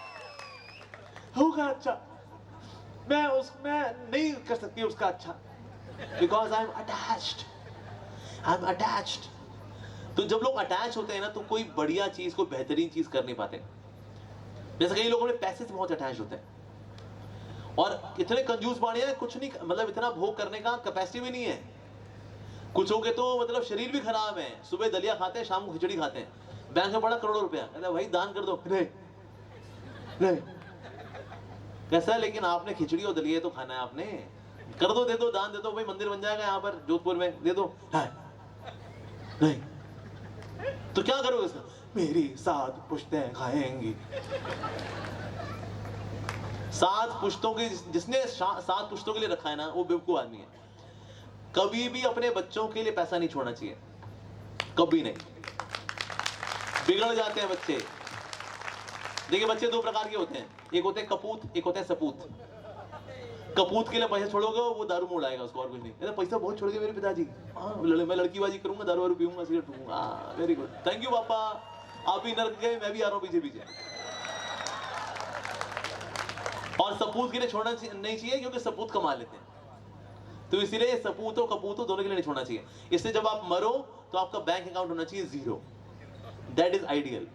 Speaker 1: होगा अच्छा, मैं नहीं कर सकती उसका अच्छा, because I am attached, I am attached. तो जब लोग अटैच होते हैं ना, तो कोई बढ़िया चीज, कोई बेहतरीन चीज कर नहीं पाते। जैसे कई लोग अपने पैसे से बहुत अटैच होते हैं, और इतने कंजूस बाणी है, कुछ नहीं, मतलब इतना भोग करने का कैपेसिटी भी नहीं है। कुछ हो के तो मतलब शरीर भी खराब है, सुबह दलिया खाते हैं, शाम को खिचड़ी खाते हैं, बैंक में पड़ा करोड़ों रुपया, कहते भाई दान कर दो, नहीं नहीं कैसा है, लेकिन आपने खिचड़ी और दलिया तो खाना है, आपने कर दो, दे दो, दान दे दो, भाई मंदिर बन जाएगा यहाँ पर जोधपुर में, दे दो। नहीं तो क्या करोगे इसका? मेरी 7 पुश्तें खाएंगी। 7 पुश्तों की, जिसने 7 पुश्तों के लिए रखा है ना, वो बेवकूफ आदमी है। कभी भी अपने बच्चों के लिए पैसा नहीं छोड़ना चाहिए, कभी नहीं। बिगड़ जाते हैं बच्चे। देखिए बच्चे 2 प्रकार के होते हैं, एक होते हैं कपूत, एक होते हैं सपूत। कपूत के लिए पैसे छोड़ोगे वो दारू में उड़ाएगा उसको, और कुछ नहीं। कहता पैसा बहुत छोड़ गए मेरे पिताजी, हाँ मैं लड़कीबाजी करूंगा, दारू वारू पीऊंगा, सिगरेट पीऊंगा, वेरी गुड, थैंक यू पापा, आप भी नर्क गए, मैं भी आ रहा हूँ पीछे पीछे। और सपूत के लिए छोड़ना नहीं चाहिए, क्योंकि सपूत कमा लेते हैं, तो इसीलिए सपूतों कपूतों दोनों के लिए नहीं छोड़ना चाहिए। इससे जब आप मरो तो आपका बैंक अकाउंट होना चाहिए 0, दैट इज आइडियल।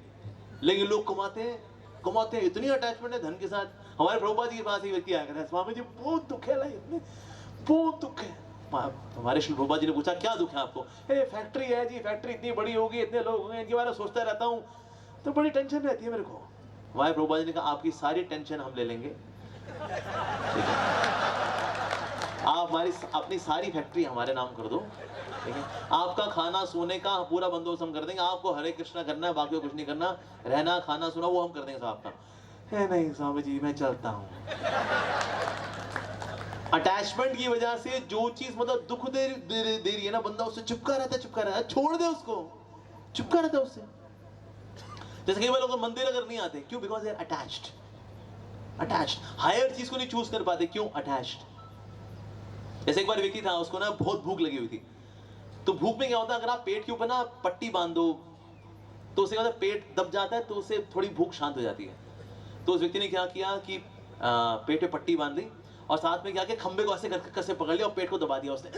Speaker 1: लेकिन लोग कमाते हैं, इतनी अटैचमेंट है धन के साथ। हमारे प्रभुपाद जी के पास एक व्यक्ति आया, कहता है स्वामी जी बहुत दुख है लाइफ में, बहुत दुख है। हमारे श्री प्रभुपाद जी ने पूछा क्या दुख है आपको? फैक्ट्री है जी, फैक्ट्री इतनी बड़ी होगी, इतने लोग होंगे, इनके बारे में सोचता रहता हूँ, तो बड़ी टेंशन रहती है मेरे को। हमारे प्रभुपाद जी ने कहा आपकी सारी टेंशन हम ले लेंगे, आप हमारी अपनी सारी फैक्ट्री हमारे नाम कर दो, ठीक है, आपका खाना सोने का पूरा बंदोबस्त हम कर देंगे, आपको हरे कृष्णा करना है, बाकी कुछ नहीं करना, रहना खाना सोना वो हम कर देंगे सब आपका। है नहीं स्वामी जी मैं चलता हूँ। अटैचमेंट की वजह से जो चीज मतलब दुख दे रही है ना, बंदा उससे चिपका रहता है, छोड़ दे उसको, चिपका रहता है उससे। जैसे कई बार लोग मंदिर अगर नहीं आते, क्यों? Because they are attached. Higher चीज को नहीं चूज कर पाते, क्यों? अटैच्ड। जैसे एक बार व्यक्ति था, उसको ना बहुत भूख लगी हुई थी। तो भूख में क्या होता है, अगर आप पेट के ऊपर ना पट्टी बांध दो, तो उससे क्या होता है, पेट दब जाता है, तो उससे थोड़ी भूख शांत हो जाती है। तो उस व्यक्ति ने क्या किया कि पेट पे पट्टी बांध ली और साथ में क्या किया, खंबे को ऐसे करके कसे पकड़ लिया और पेट को दबा दिया उसने।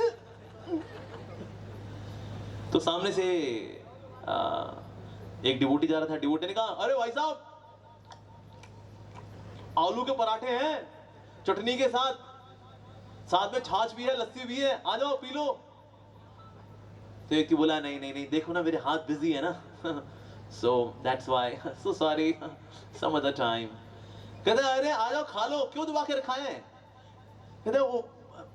Speaker 1: तो सामने से एक डिवोटी जा रहा था, डिवोटी ने कहा, अरे भाई साहब, आलू के पराठे हैं चटनी के साथ, साथ में छाछ भी है, लस्सी भी है, आ जाओ पी लो। तो व्यक्ति बोला, नहीं नहीं नहीं, देखो ना मेरे हाथ बिजी है ना, so that's why, so sorry, some other time. कहते अरे आ जाओ खा लो, क्यों दबा के रखा है? कहते वो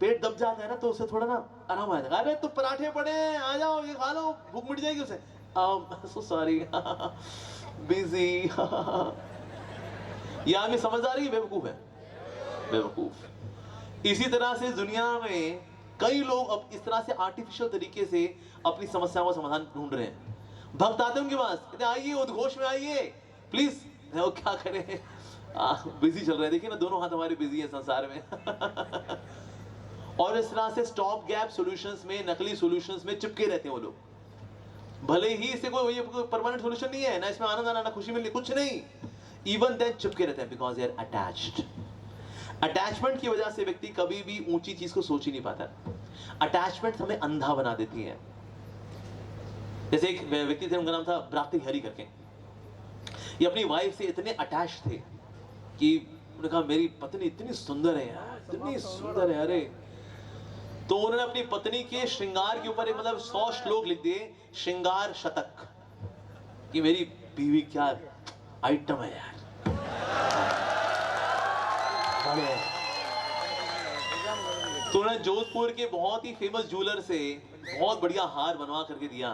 Speaker 1: पेट दब जाता है ना, तो उससे थोड़ा ना आराम आएगा। अरे तो पराठे पड़े हैं, आ जाओ ये खा लो, भूख मिट जाएगी उसे। So sorry, busy. ये आदमी समझदार है, बेवकूफ है, बेवकूफ। इसी तरह से दुनिया में कई लोग अब इस तरह से आर्टिफिशियल तरीके से अपनी समस्याओं का समाधान ढूंढ रहे हैं। भक्त आते हैं उनके पास, कहते आइए उद्घोष में आइए प्लीज। वो क्या करें, बिजी चल रहे हैं, देखिए ना दोनों हाथ हमारे बिजी है संसार में। और इस तरह से स्टॉप गैप सॉल्यूशंस में, नकली सॉल्यूशंस में चिपके रहते हैं वो लोग। भले ही इससे कोई परमानेंट सॉल्यूशन नहीं है ना, इसमें आनंद आना ना खुशी मिलनी, कुछ नहीं, इवन देन चिपके रहते हैं, because they are attached. Attachment की वजह से व्यक्ति कभी भी ऊंची चीज को सोच ही नहीं पाता। अटैचमेंट हमें अंधा बना देती है। जैसे एक व्यक्ति थे, उनका नाम था प्राप्ति हरी करके। ये अपनी वाइफ से इतने अटैच थे कि उन्होंने कहा मेरी पत्नी इतनी सुंदर है यार, इतनी सुंदर है। अरे तो उन्होंने अपनी पत्नी के श्रृंगार के ऊपर एक मतलब 100 श्लोक लिख दिए, श्रृंगार शतक, कि मेरी बीवी क्या आइटम है यार। तो उन्होंने जोधपुर के बहुत ही फेमस ज्वेलर से बहुत बढ़िया हार बनवा करके दिया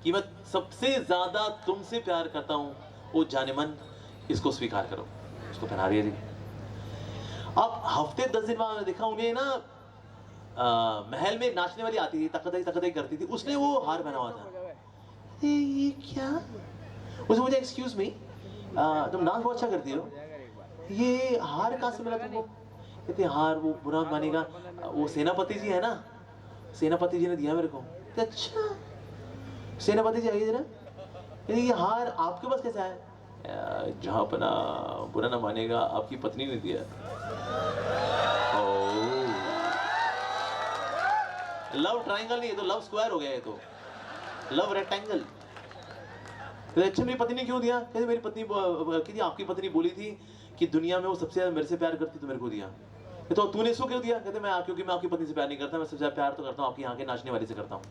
Speaker 1: कि मैं सबसे ज्यादा तुमसे प्यार करता हूं, वो जाने मन, इसको स्वीकार करो। उसको पहना दिया जी। अब हफ्ते 10 दिन बाद देखा उन्हें ना महल में नाचने वाली आती थी, तकतई तकतई करती थी, उसने वो हार पहना हुआ था। ये क्या? उसने मुझे एक्सक्यूज मी, तुम डांस बहुत अच्छा करती हो, ये हार कहाँ से मिला तुमको? कहते हार वो बुरा मानेगा, वो सेनापति जी है ना, सेनापति जी ने दिया मेरे को। अच्छा सेनापति जी आइए जरा, ये हार आपके पास कैसा है? जहाँ अपना बुरा ना मानेगा, आपकी पत्नी ने दिया। लव ट्रायंगल नहीं, ये तो लव स्क्वायर हो गया, ये तो लव रेक्टेंगल। अच्छा मेरी पत्नी ने क्यों दिया? कहते मेरी पत्नी कहती आपकी पत्नी बोली थी कि दुनिया में वो सबसे ज्यादा मेरे से प्यार करती, तो मेरे को दिया। तो तूने इसको क्यों दिया? कहते मैं क्योंकि मैं आपकी पत्नी से प्यार नहीं करता, मैं सबसे ज्यादा प्यार तो करता हूँ आपकी यहाँ के नाचने वाली से करता हूँ।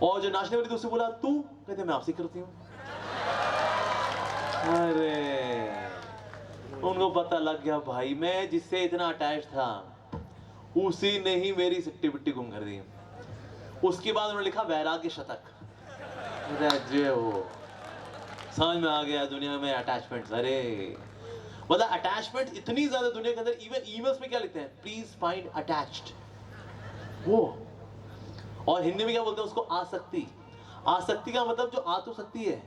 Speaker 1: और जो नाचने वाली थी उससे बोला तू? कहते मैं आपसे करती हूँ। अरे उनको पता लग गया भाई मैं जिससे इतना अटैच था उसी ने ही मेरी सिट्टी बिट्टी गुम कर दी। उसके बाद उन्होंने लिखा वैराग्य शतक। वो समझ में आ गया दुनिया में अटैचमेंट्स। अरे मतलब अटैचमेंट इतनी ज्यादा दुनिया के अंदर, इवन ईमेल्स में क्या लिखते हैं, प्लीज फाइंड अटैच्ड, वो। और हिंदी में क्या बोलते हैं उसको, आसक्ति। आसक्ति का मतलब जो आ तो सकती है,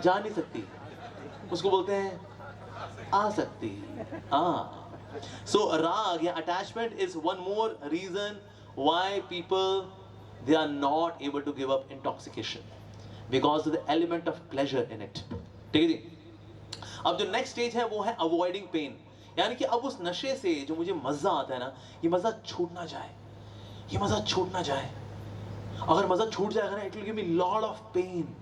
Speaker 1: जा नहीं सकती, उसको बोलते हैं आसक्ति। सो राग या attachment is one more reason why people they are not able to give up intoxication because of the element of pleasure in it। ठीक है जी। अब जो नेक्स्ट स्टेज है वो है अवॉइडिंग पेन, यानी कि अब उस नशे से जो मुझे मजा आता है ना, ये मजा छूट ना जाए, ये मजा छूट ना जाए। अगर मजा छूट जाएगा ना, it will give me lot of pain.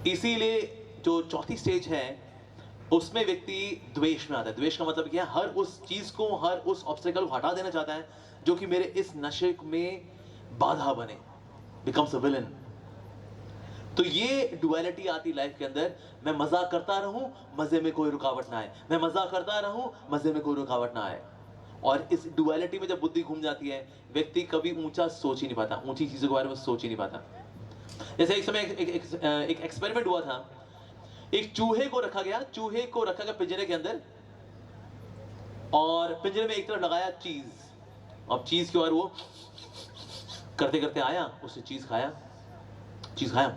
Speaker 1: इसीलिए जो चौथी स्टेज है उसमें व्यक्ति द्वेष में आता है। द्वेष का मतलब क्या है? हर उस चीज को, हर उस ऑब्स्टेकल को हटा देना चाहता है जो कि मेरे इस नशे में बाधा बने, बिकम्स अ विलन। तो ये डुअलिटी आती लाइफ के अंदर, मैं मजा करता रहूं मजे में कोई रुकावट ना आए, मैं मजा करता रहूं मजे में कोई रुकावट ना आए। और इस डुअलिटी में जब बुद्धि घूम जाती है, व्यक्ति कभी ऊंचा सोच ही नहीं पाता, ऊंची चीजों के बारे में सोच ही नहीं पाता। जैसे एक समय एक एक्सपेरिमेंट हुआ था, एक चूहे को रखा गया, चूहे को रखा गया पिंजरे के अंदर, और पिंजरे में एक तरफ लगाया चीज, अब चीज के बाद वो करते करते आया, उसने चीज खाया, चीज खाया,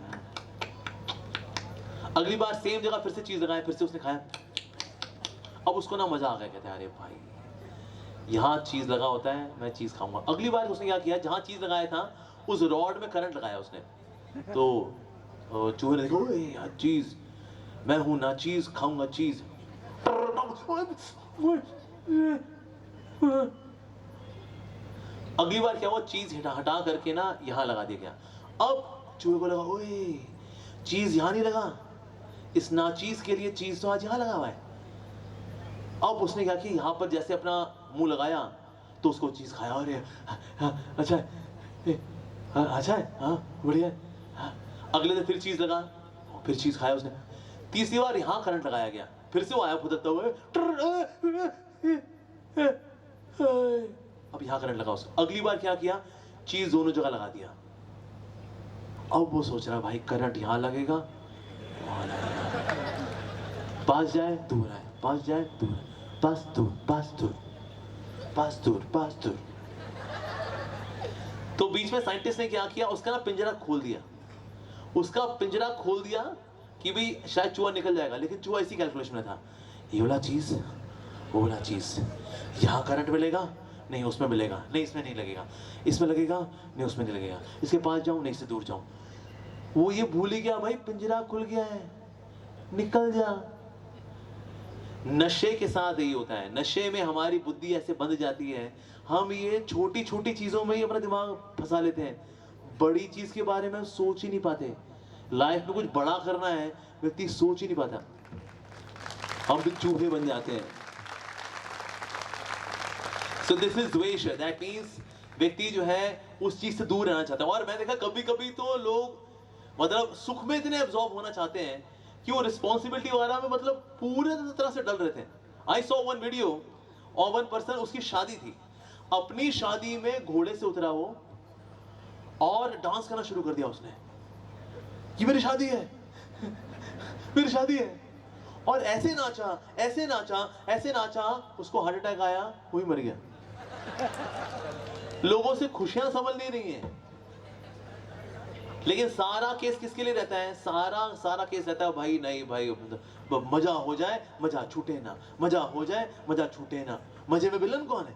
Speaker 1: अगली बार सेम जगह फिर से चीज लगाया, फिर से उसने खाया। अब उसको ना मजा आ गया, कहते अरे भाई यहाँ चीज लगा होता है, मैं चीज खाऊंगा। अगली बार उसने क्या किया, जहां चीज लगाया था उस रॉड में करंट लगाया उसने, तो और चूहे ने देखा, ओए यार चीज, मैं हूं ना चीज, खाऊंगा चीज। अगली बार क्या हुआ, चीज हटा हटा करके ना यहाँ लगा दिया गया। अब चूहे को लगा, ओए चीज यहाँ नहीं लगा, इस नाचीज के लिए चीज तो आज यहाँ लगा हुआ है। अब उसने क्या किया, यहाँ पर जैसे अपना मुंह लगाया तो उसको चीज खाया। अरे अच्छा है, अच्छा है, हाँ बढ़िया है, हाँ। अगले दिन फिर चीज लगा, फिर चीज खाया उसने। तीसरी बार यहाँ करंट लगाया गया, फिर से वो आया फुदकता हुआ, अब यहाँ करंट लगा उसको। अगली बार क्या किया, चीज दोनों जगह लगा दिया। अब वो सोच रहा भाई करंट यहाँ लगेगा, वहां लगेगा, पास जाए दूर आए, पास जाए दूर, पास दूर, पास दूर, पास दूर, पास दूर। तो बीच में साइंटिस्ट ने क्या किया, उसका ना पिंजरा खोल दिया, उसका पिंजरा खोल दिया कि भाई शायद चूहा निकल जाएगा। लेकिन चूहा इसी कैलकुलेशन में था, ये वाला चीज, वो वाला चीज, यहाँ करंट मिलेगा, नहीं उसमें मिलेगा, नहीं इसमें नहीं लगेगा, इसमें लगेगा, नहीं उसमें नहीं लगेगा, इसके पास जाऊं, नहीं इससे दूर जाऊं। वो ये भूल ही गया भाई पिंजरा खुल गया है, निकल जा। नशे के साथ यही होता है, नशे में हमारी बुद्धि ऐसे बंध जाती है, हम ये छोटी छोटी चीजों में ही अपना दिमाग फंसा लेते हैं, बड़ी चीज के बारे में सोच ही नहीं पाते। लाइफ में कुछ बड़ा करना है, व्यक्ति सोच ही नहीं पाता, हम भी चूहे बन जाते हैं। सो दिस इज द्वेष, दैट मीन्स व्यक्ति जो है उस चीज से दूर रहना चाहता है। और मैं देखा कभी कभी तो लोग मतलब सुख में इतने एब्जॉर्ब होना चाहते हैं कि वो रिस्पॉन्सिबिलिटी वगैरह में मतलब पूरे तरह से डल रहे थे। आई सॉ वन वीडियो और वन पर्सन, उसकी शादी थी, अपनी शादी में घोड़े से उतरा वो और डांस करना शुरू कर दिया उसने, ये मेरी शादी है, मेरी शादी है, और ऐसे नाचा, ऐसे नाचा, ऐसे नाचा, उसको हार्ट अटैक आया, वही मर गया। लोगों से खुशियां संभल नहीं रही हैं। लेकिन सारा केस किसके लिए रहता है, सारा केस रहता है भाई, नहीं भाई मजा हो जाए मजा छूटे ना, मजा हो जाए मजा छूटे ना, मजे में विलन कौन है,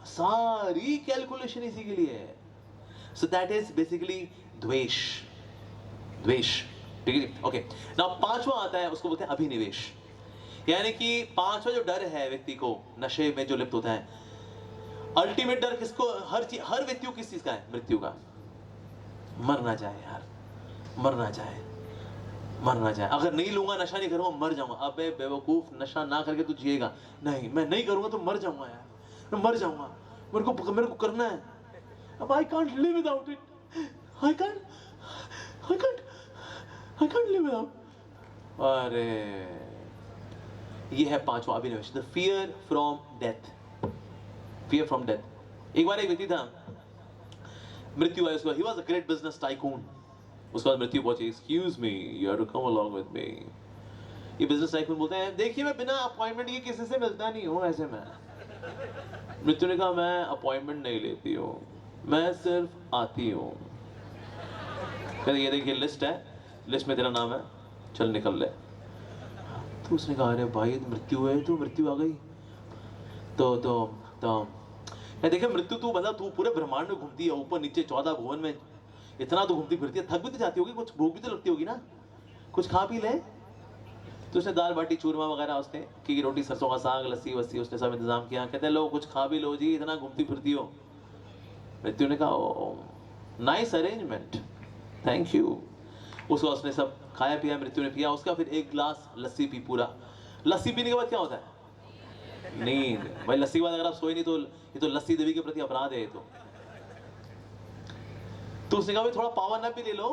Speaker 1: सारी कैलकुलेशन इसी के लिए है। सो दैट इज बेसिकली द्वेष, द्वेष, ठीक है। ओके, नाउ पांचवा आता है, उसको बोलते हैं अभिनिवेश। यानी कि पांचवा जो डर है व्यक्ति को नशे में जो लिप्त होता है, अल्टीमेट डर किसको, हर व्यक्ति को किस चीज का है, मृत्यु का। मरना चाहे यार, मरना चाहे, मरना चाहे, अगर नहीं लूंगा, नशा नहीं करूंगा, मर जाऊंगा। अबे बेवकूफ, नशा ना करके तू जिएगा, नहीं मैं नहीं करूंगा तो मर जाऊंगा यार, मैं मर जाऊंगा, मेरे को करना है, अब I can't live without it, I can't live without. अरे ये है पांचवा अभिनिवेश, the fear from death, fear from death. एक बार एक व्यक्ति था, मृत्यु आई उसको, he was a great business tycoon. उसके बाद मृत्यु पहुंची, excuse me, you have to come along with me. ये बिजनेस टाइकून बोलते हैं, देखिए मैं बिना अपॉइंटमेंट के किसी से मिलता नहीं हूं, ऐसे में। मृत्यु ने कहा, मैं अपॉइंटमेंट नहीं लेती हूं, मैं सिर्फ आती हूं। कहते ये देखिए लिस्ट है, लिस्ट में तेरा नाम है, चल निकल ले। तो उसने कहा, अरे भाई मृत्यु है, तो मृत्यु आ गई तो देखिए मृत्यु, तू मतलब तू पूरे ब्रह्मांड में घूमती है, ऊपर नीचे 14 भुवन में, इतना तो घूमती फिरती है, थक भी तो जाती होगी, कुछ भूख भी तो लगती होगी ना, कुछ खा पी ले। तो उसने दाल बाटी चूरमा वगैरह, उसने की रोटी, सरसों का साग, लस्सी वस्सी, उसने सब इंतजाम किया। कहते लो कुछ खा भी लो जी, इतना घूमती फिरती हो। मृत्यु ने कहा, नाइस अरेंजमेंट, थैंक यू। उसने सब खाया पिया, मृत्यु ने पिया उसका, फिर एक गिलास लस्सी पी पूरा। लस्सी पीने के बाद क्या होता है, नींद। भाई लस्सी के बाद अगर आप सोए नहीं तो ये तो लस्सी देवी के प्रति अपराध है ये तो उसने कहा भाई थोड़ा पावर नैप भी ले लो।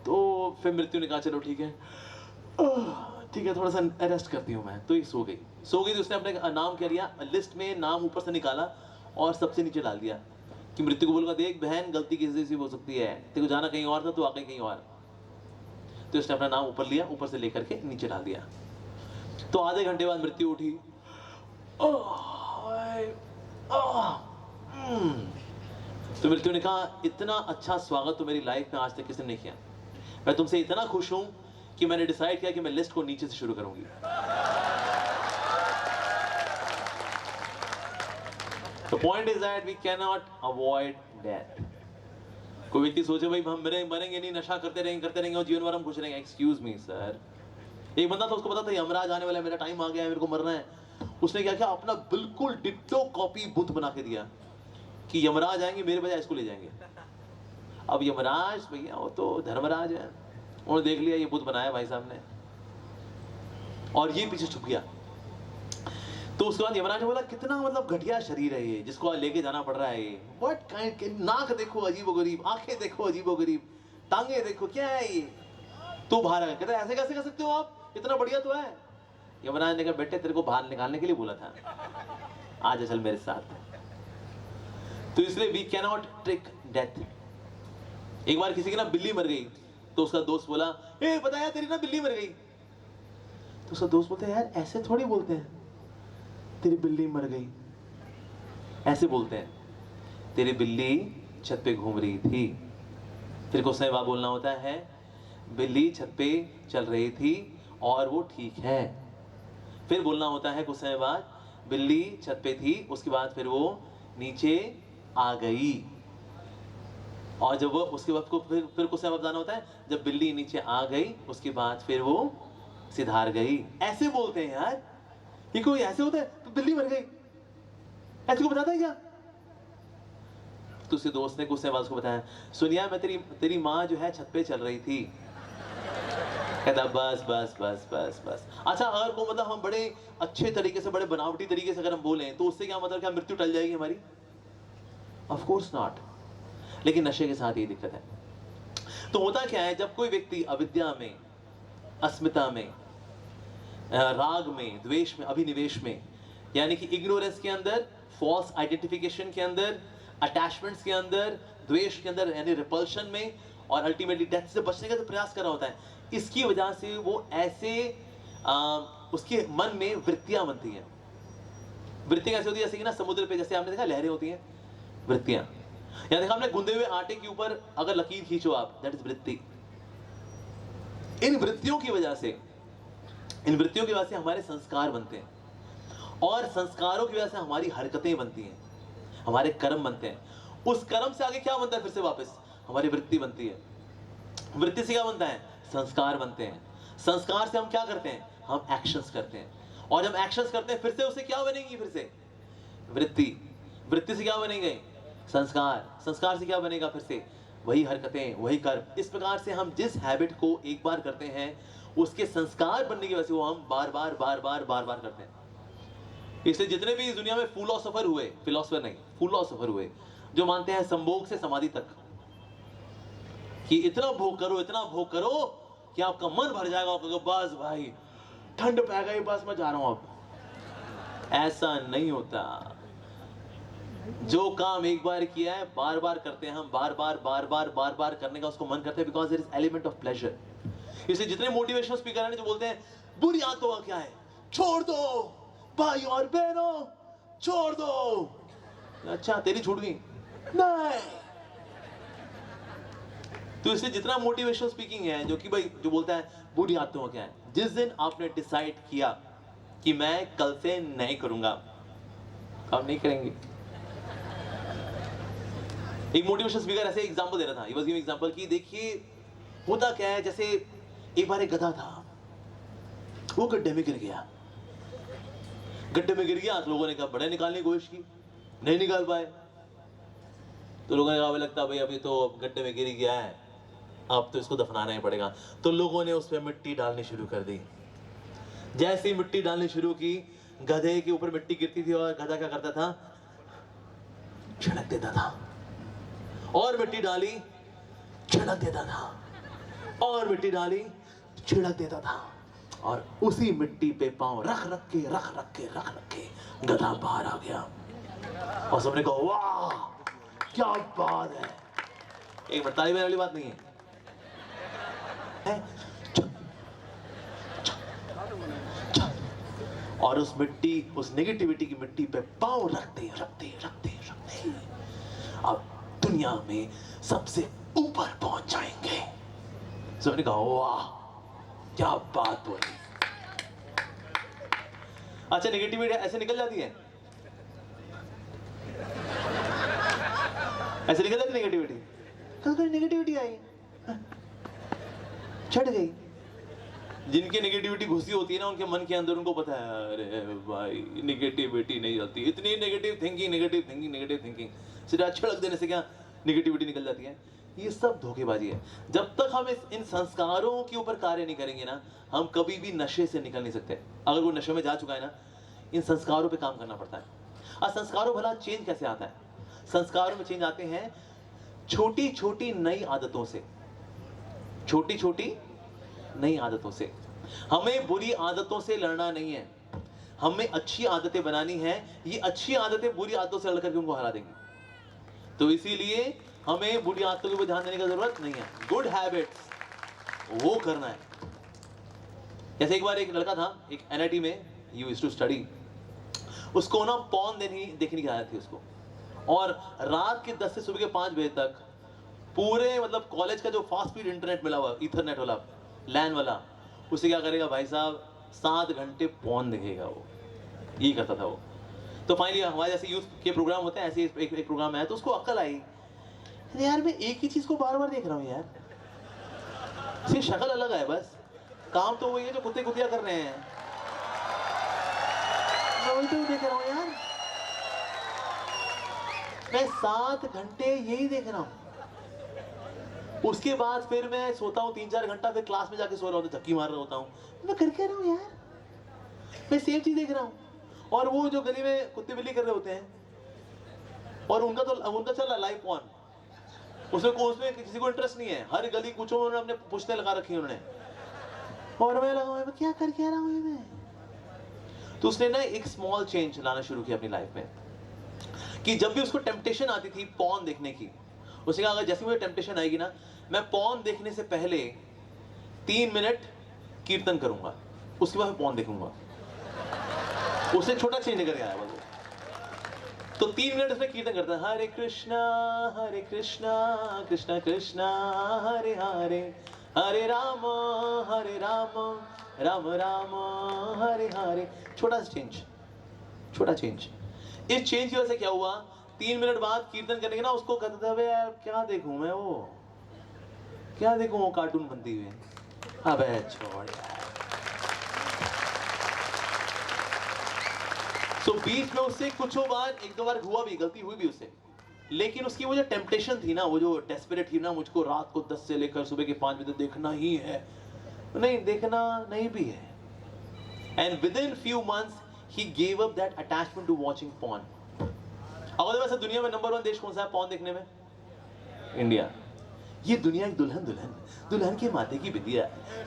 Speaker 1: तो फिर मृत्यु ने कहा चलो ठीक है, ठीक है, थोड़ा सा रेस्ट करती हूँ मैं। तो ये सो गई तो उसने अपने नाम क्या लिया, लिस्ट में नाम ऊपर से निकाला और सबसे नीचे डाल दिया कि मृत्यु को बोलूंगा, देख बहन गलती किसी से हो सकती है, तेरे को जाना कहीं और था तो आ गई कहीं और। तो उसने अपना नाम ऊपर लिया, ऊपर से लेकर के नीचे डाल दिया। तो आधे घंटे बाद मृत्यु उठी, तो मृत्यु ने कहा, इतना अच्छा स्वागत तो मेरी लाइफ में आज तक किसी ने नहीं किया, मैं तुमसे इतना खुश हूं कि मैंने डिसाइड किया कि मैं लिस्ट को नीचे से शुरू करूंगी। The point is that we cannot avoid death. कोई व्यक्ति सोचे भाई हम मरेंगे नहीं, नशा करते रहेंगे और जीवन भर हम खुश रहेंगे। एक्सक्यूज मी सर, एक बंदा था, उसको पता था यमराज आने वाला है, मेरा टाइम आ गया है, मेरे को मरना है। उसने क्या किया, अपना बिल्कुल डिट्टो कॉपी बुत बना के दिया कि यमराज आएंगे मेरे बजाय इसको ले जाएंगे। अब यमराज भैया वो तो धर्मराज है, उन्होंने देख लिया ये बुत बनाया भाई साहब ने, और ये पीछे छुप गया। तो उसके बाद यमराज ने बोला कितना मतलब घटिया शरीर है ये, जिसको लेके जाना पड़ रहा है ये। व्हाट काइंड, नाक देखो अजीबोगरीब, आंखें देखो अजीबोगरीब, टांगे देखो, क्या है ये। तो बाहर आ गया, कहता ऐसे कैसे कर सकते हो आप, इतना बढ़िया तो है। यमराज ने कहा बेटे तेरे को बाहर निकालने के लिए बोला था, आज चल मेरे साथ। तो इसलिए we can not trick death. एक बार किसी की ना बिल्ली मर गई, तो उसका दोस्त बोला ए पता है तेरी ना बिल्ली मर गई। तो उसका दोस्त बोलते यार ऐसे थोड़ी बोलते हैं, तेरी बिल्ली मर गई, ऐसे बोलते हैं तेरी बिल्ली छत पे घूम रही थी। फिर कुछ समय बाद बोलना होता है बिल्ली छत पे चल रही थी और वो ठीक है। फिर बोलना होता है कुछ समय बाद बिल्ली छत पे थी, उसके बाद फिर वो नीचे आ गई। और जब वो उसके बाद को फिर कुछ समय बाद बताना होता है जब बिल्ली नीचे आ गई उसके बाद फिर वो सिधार गई। ऐसे बोलते हैं यार, ये कोई ऐसे होता है तो बिल्ली मर गई ऐसे को बताता है क्या। तो उसके दोस्त ने कुछ समय बाद उसको बताया सुनिया मैं तेरी माँ जो है छत पे चल रही थी। कहता बस बस बस बस बस। अच्छा अगर को मतलब हम बड़े अच्छे तरीके से, बड़े बनावटी तरीके से अगर हम बोलें तो उससे क्या मतलब, क्या मृत्यु टल जाएगी हमारी? Of course not. लेकिन नशे के साथ ये दिक्कत है। तो होता क्या है, जब कोई व्यक्ति अविद्या में, अस्मिता में, राग में, द्वेष में, अभिनिवेश में, यानी कि इग्नोरेंस के अंदर, फॉल्स आइडेंटिफिकेशन के अंदर, अटैचमेंट्स के अंदर, द्वेष के अंदर यानी रिपल्शन में, और अल्टीमेटली डेथ से बचने का तो प्रयास कर रहा होता है, इसकी वजह से वो ऐसे उसके मन में वृत्तियां बनती हैं। वृत्तियां कैसे होती है, जैसे कि ना समुद्र पे जैसे आपने देखा लहरें होती हैं, वृत्तियां। या देखा आपने गूंदे हुए आटे के ऊपर अगर लकीर खींचो आप, दैट इज वृत्ति। इन वृत्तियों की वजह से, इन वृत्तियों की वजह से हमारे संस्कार बनते हैं, और संस्कारों की वजह से हमारी हरकतें बनती हैं, हमारे कर्म बनते हैं। उस कर्म से आगे क्या बनता है, फिर से वापस हमारी वृत्ति बनती है। वृत्ति से क्या बनता है, संस्कार बनते हैं। संस्कार से हम क्या करते हैं, हम एक्शंस करते हैं, और जब एक्शंस करते हैं फिर से उससे क्या बनेगी, फिर से वृत्ति। वृत्ति से क्या बनेंगे, संस्कार। संस्कार से क्या बनेगा, फिर से वही हरकतें, वही कर्म। इस प्रकार से हम जिस हैबिट को एक बार करते हैं उसके संस्कार बनने की वजह से वो हम बार बार बार बार बार बार करते हैं। इसलिए जितने भी इस दुनिया में फिलोसोफर हुए, फिलोसोफर नहीं फिलोसोफर हुए, जो मानते हैं संभोग से समाधि तक, कि इतना भोग करो कि आपका मन भर जाएगा, आपको बस भाई ठंड पै गई, बस मैं जा रहा हूं अब। ऐसा नहीं होता। जो काम एक बार किया है बार बार करते हैं हम, बार बार करने का उसको मन करते हैं, because there is element of pleasure. इसलिए जितने मोटिवेशनल स्पीकर हैं जो बोलते हैं बुरी आदतों का क्या है, छोड़ दो भाई और बहनों, छोड़ दो। अच्छा तेरी छूट गई नहीं। तो इसलिए जितना मोटिवेशनल स्पीकिंग है जो कि भाई जो बोलता है बुरी आदतों का क्या है, जिस दिन आपने डिसाइड किया कि मैं कल से नहीं करूंगा, आप नहीं करेंगे। एक मोटिवेशनल स्पीकर ऐसे एग्जांपल दे रहा था, ही वाज गिविंग एग्जांपल कि देखिए होता क्या है, जैसे एक बार एक गधा था, वो गड्ढे में गिर गया। गड्ढे में गिर गया तो लोगों ने कहा बड़े निकालने की कोशिश की, नहीं निकाल पाए। तो लोगों ने कहा लगता भाई अभी तो गड्ढे में गिर गया है, अब तो इसको दफनाना ही पड़ेगा। तो लोगों ने उस पर मिट्टी डालनी शुरू कर दी। जैसे ही मिट्टी डालनी शुरू की, गधे के ऊपर मिट्टी गिरती थी और गधा क्या करता था, छिड़क देता था, और मिट्टी डाली छिड़क देता था, और मिट्टी डाली छिड़क देता था, और उसी मिट्टी पे पांव रख रख के गधा बाहर आ गया। और सबने कहा वाह क्या बात है। एक मिनट, ताली बजाने वाली बात नहीं है। और उस मिट्टी, उस नेगेटिविटी की मिट्टी पे पांव रखते अब दुनिया में सबसे ऊपर पहुंच जाएंगे। सबने कहा वाह क्या बात बोली। अच्छा नेगेटिविटी ऐसे निकल जाती है, ऐसे निकल जाती नेगेटिविटी, कभी नेगेटिविटी आई, चढ़ गई। जिनकी नेगेटिविटी घुसी होती है ना उनके मन के अंदर, उनको पता है अरे भाई नेगेटिविटी नहीं जाती, इतनी नेगेटिव थिंकिंग सीधा छिड़क देने से क्या नेगेटिविटी निकल जाती है। ये सब धोखेबाजी है। जब तक हम इन संस्कारों के ऊपर कार्य नहीं करेंगे ना, हम कभी भी नशे से निकल नहीं सकते। अगर वो नशे में जा चुका है ना, इन संस्कारों पे काम करना पड़ता है। और संस्कारों भला चेंज कैसे आता है? संस्कारों में चेंज आते हैं छोटी छोटी नई आदतों से, छोटी छोटी नई आदतों से। हमें बुरी आदतों से लड़ना नहीं है, हमें अच्छी आदतें बनानी है। ये अच्छी आदतें बुरी आदतों से लड़कर के उनको हरा देंगे। तो इसीलिए हमें बुरी आदतों के ऊपर ध्यान देने की जरूरत नहीं है, गुड हैबिट्स वो करना है। जैसे एक बार एक लड़का था, एक एनआईटी में ही यूज्ड टू स्टडी, उसको ना पॉर्न देखने की आदत थी उसको, और रात के 10 से सुबह के 5 बजे तक पूरे मतलब कॉलेज का जो फास्ट स्पीड इंटरनेट मिला हुआ, ईथरनेट वाला, लैन वाला, उसे क्या करेगा भाई साहब, 7 घंटे पॉर्न देखेगा वो, यही करता था वो। तो फाइनली हमारे जैसे यूथ के प्रोग्राम होते हैं, ऐसे एक प्रोग्राम आया, तो उसको अक्ल आई, यार मैं एक ही चीज को बार बार देख रहा हूँ यार, सिर्फ शक्ल अलग है, बस काम तो वही है जो कुत्ते कुतिया कर रहे हैं, मैं वही तो देख रहा हूँ यार, मैं 7 घंटे यही देख रहा हूँ। उसके बाद फिर मैं सोता हूँ 3-4 घंटा, फिर क्लास में जाके सो रहा हूँ, तो धक्की मार रहा होता हूँ, मैं कर क्या रहा हूँ यार, मैं सेम चीज देख रहा हूँ। और वो जो गली में कुत्ते बिल्ली कर रहे होते हैं, और उनका चल रहा है लाइव पॉर्न, उसमें किसी को इंटरेस्ट नहीं है, हर गली कुछों में उन्होंने अपने पुश्ते लगा रखी है उन्होंने, और मैं लगा मैं क्या कर क्या रहा हूँ मैं। तो उसने ना एक स्मॉल चेंज लाना शुरू किया अपनी लाइफ में, कि जब भी उसको टेम्पटेशन आती थी पॉर्न देखने की, उसने कहा अगर जैसे मुझे टेम्पटेशन आएगी ना, मैं पॉर्न देखने से पहले 3 मिनट कीर्तन करूंगा, उसके बाद पॉर्न देखूंगा। उसने छोटा चेंज लेकर आया वो, तो 3 मिनट उसमें कीर्तन करता है, हरे कृष्णा कृष्णा कृष्णा हरे हरे, हरे राम राम राम हरे हरे। छोटा चेंज। इस चेंज की वजह से क्या हुआ, 3 मिनट बाद कीर्तन करने के ना उसको कहता था यार क्या देखूं मैं, वो कार्टून बनती हुई, अबे छोड़ यार। तो बीच में उससे कुछ बार 1-2 बार हुआ भी, गलती हुई भी उससे, लेकिन उसकी वो जो टेम्पटेशन थी ना, वो जो डेस्परेट थी ना, मुझको रात को 10 से लेकर सुबह के 5 बजे तक देखना ही है, नहीं देखना नहीं भी है। And within few months he gave up that attachment to watching porn. अब वैसे दुनिया में नंबर 1 देश कौन सा है पॉर्न देखने में? इंडिया। ये दुनिया एक दुल्हन के माथे की बिंदिया,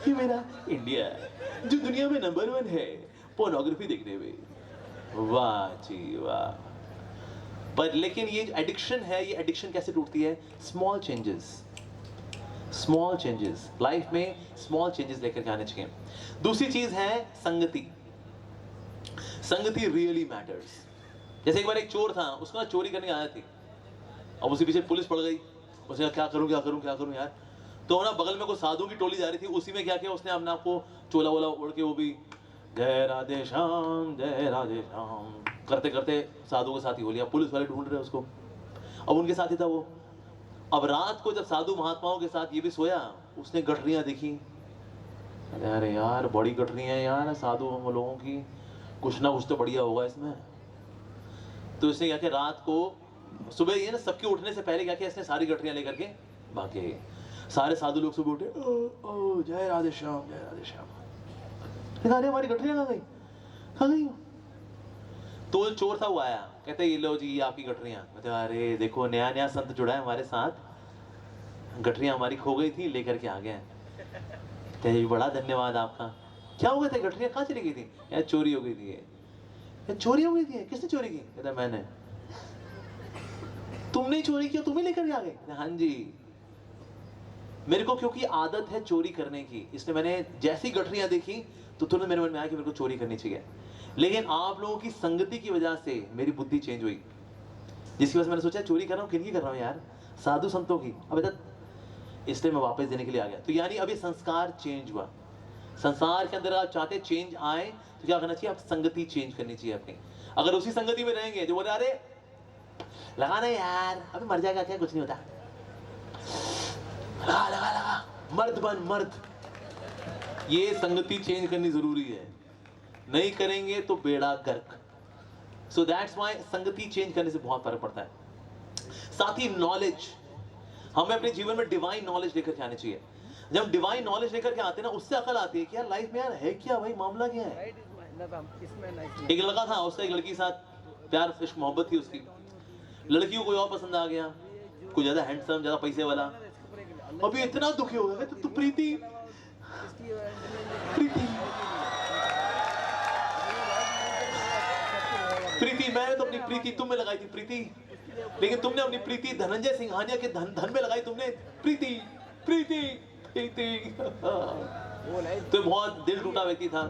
Speaker 1: ये मेरा इंडिया है जो दुनिया में नंबर 1 है पोर्नोग्राफी देखने में। वाह जी वाह। पर लेकिन ये जो एडिक्शन है, ये एडिक्शन कैसे टूटती है? स्मॉल चेंजेस लाइफ में, स्मॉल चेंजेस लेकर के आने चाहिए। दूसरी चीज है संगति रियली मैटर्स। जैसे एक बार एक चोर था, उसको ना चोरी करने की आदत थी, अब उसी पीछे पुलिस पड़ गई, उसने क्या करूं यार। तो ना बगल में कोई साधु की टोली जा रही थी, उसी में क्या किया उसने अपने आप को चोला वोला ओढ़ के, वो भी जय राधे श्याम करते करते साधु के साथ ही हो लिया। पुलिस वाले ढूंढ रहे उसको, अब उनके साथ ही था वो। अब रात को जब साधु महात्माओं के साथ ये भी सोया, उसने गठरियां देखी, अरे यार बड़ी गठरियां यार साधु हम लोगों की, कुछ ना कुछ तो बढ़िया होगा इसमें। तो इसने क्या किया, रात को सुबह ये ना सबके उठने से पहले क्या किया, इसने सारी गठरियां लेकर के भागे। सारे साधु लोग सुबह उठे, ओ जय राधे श्याम। हमारी गठरियां कहाँ गई? तो चोर था वो आया, कहते ये लो जी ये आपकी गठरियां। कहते अरे देखो नया संत जुड़ा है हमारे साथ, गठरियां हमारी खो गई थी, लेकर के आ गए। कहते बड़ा धन्यवाद आपका। क्या हो गया था, गठरियां कहाँ चली गई थी? यार चोरी हो गई थी। चोरी हो गई थी? किसने चोरी की? कहता मैंने। तुमने चोरी किया, तुम्हें लेकर आ गए? हाँ जी, मेरे को क्योंकि आदत है चोरी करने की, इसलिए मैंने जैसी गठरियां देखी तो तुरंत मेरे मन में आया कि मेरे को चोरी करनी चाहिए। लेकिन आप लोगों की संगति की वजह से मेरी बुद्धि चेंज हुई, जिसकी वजह से मैंने सोचा चोरी कर रहा हूँ, किनकी कर रहा हूँ यार, साधु संतों की। अब इसलिए मैं वापस देने के लिए आ गया। तो यानी अभी संस्कार चेंज हुआ। संसार के अंदर आप चाहते चेंज आए तो क्या करना चाहिए? आप संगति चेंज करनी चाहिए अपनी। अगर उसी संगति में रहेंगे जो बोले अरे लगाना यार, अभी मर जाएगा क्या, कुछ नहीं होता, मर्द बन मर्द। ये संगति चेंज करनी जरूरी है, नहीं करेंगे तो बेड़ा गर्क। सो दैट्स व्हाई संगति चेंज करने से बहुत फर्क पड़ता है। साथ ही नॉलेज, हमें अपने जीवन में डिवाइन नॉलेज लेकर के आनी चाहिए। जब हम डिवाइन नॉलेज लेकर के आते हैं ना, उससे अकल आती है कि यार लाइफ में यार है क्या भाई, मामला क्या है। एक लड़का था, उसका एक लड़की के साथ प्यार इश्क मोहब्बत थी उसकी। लड़की को कोई और पसंद आ गया, कोई ज्यादा हैंडसम, ज्यादा पैसे वाला। अभी इतना दुखी हो गया तो प्रीति प्रीति प्रीति मैंने तो अपनी प्रीति तुम में लगाई थी प्रीति, लेकिन तुमने अपनी प्रीति धनंजय सिंघानिया के धन में लगाई तुमने। प्रीति प्रीति प्रीति तो बहुत दिल टूटा व्यक्ति था।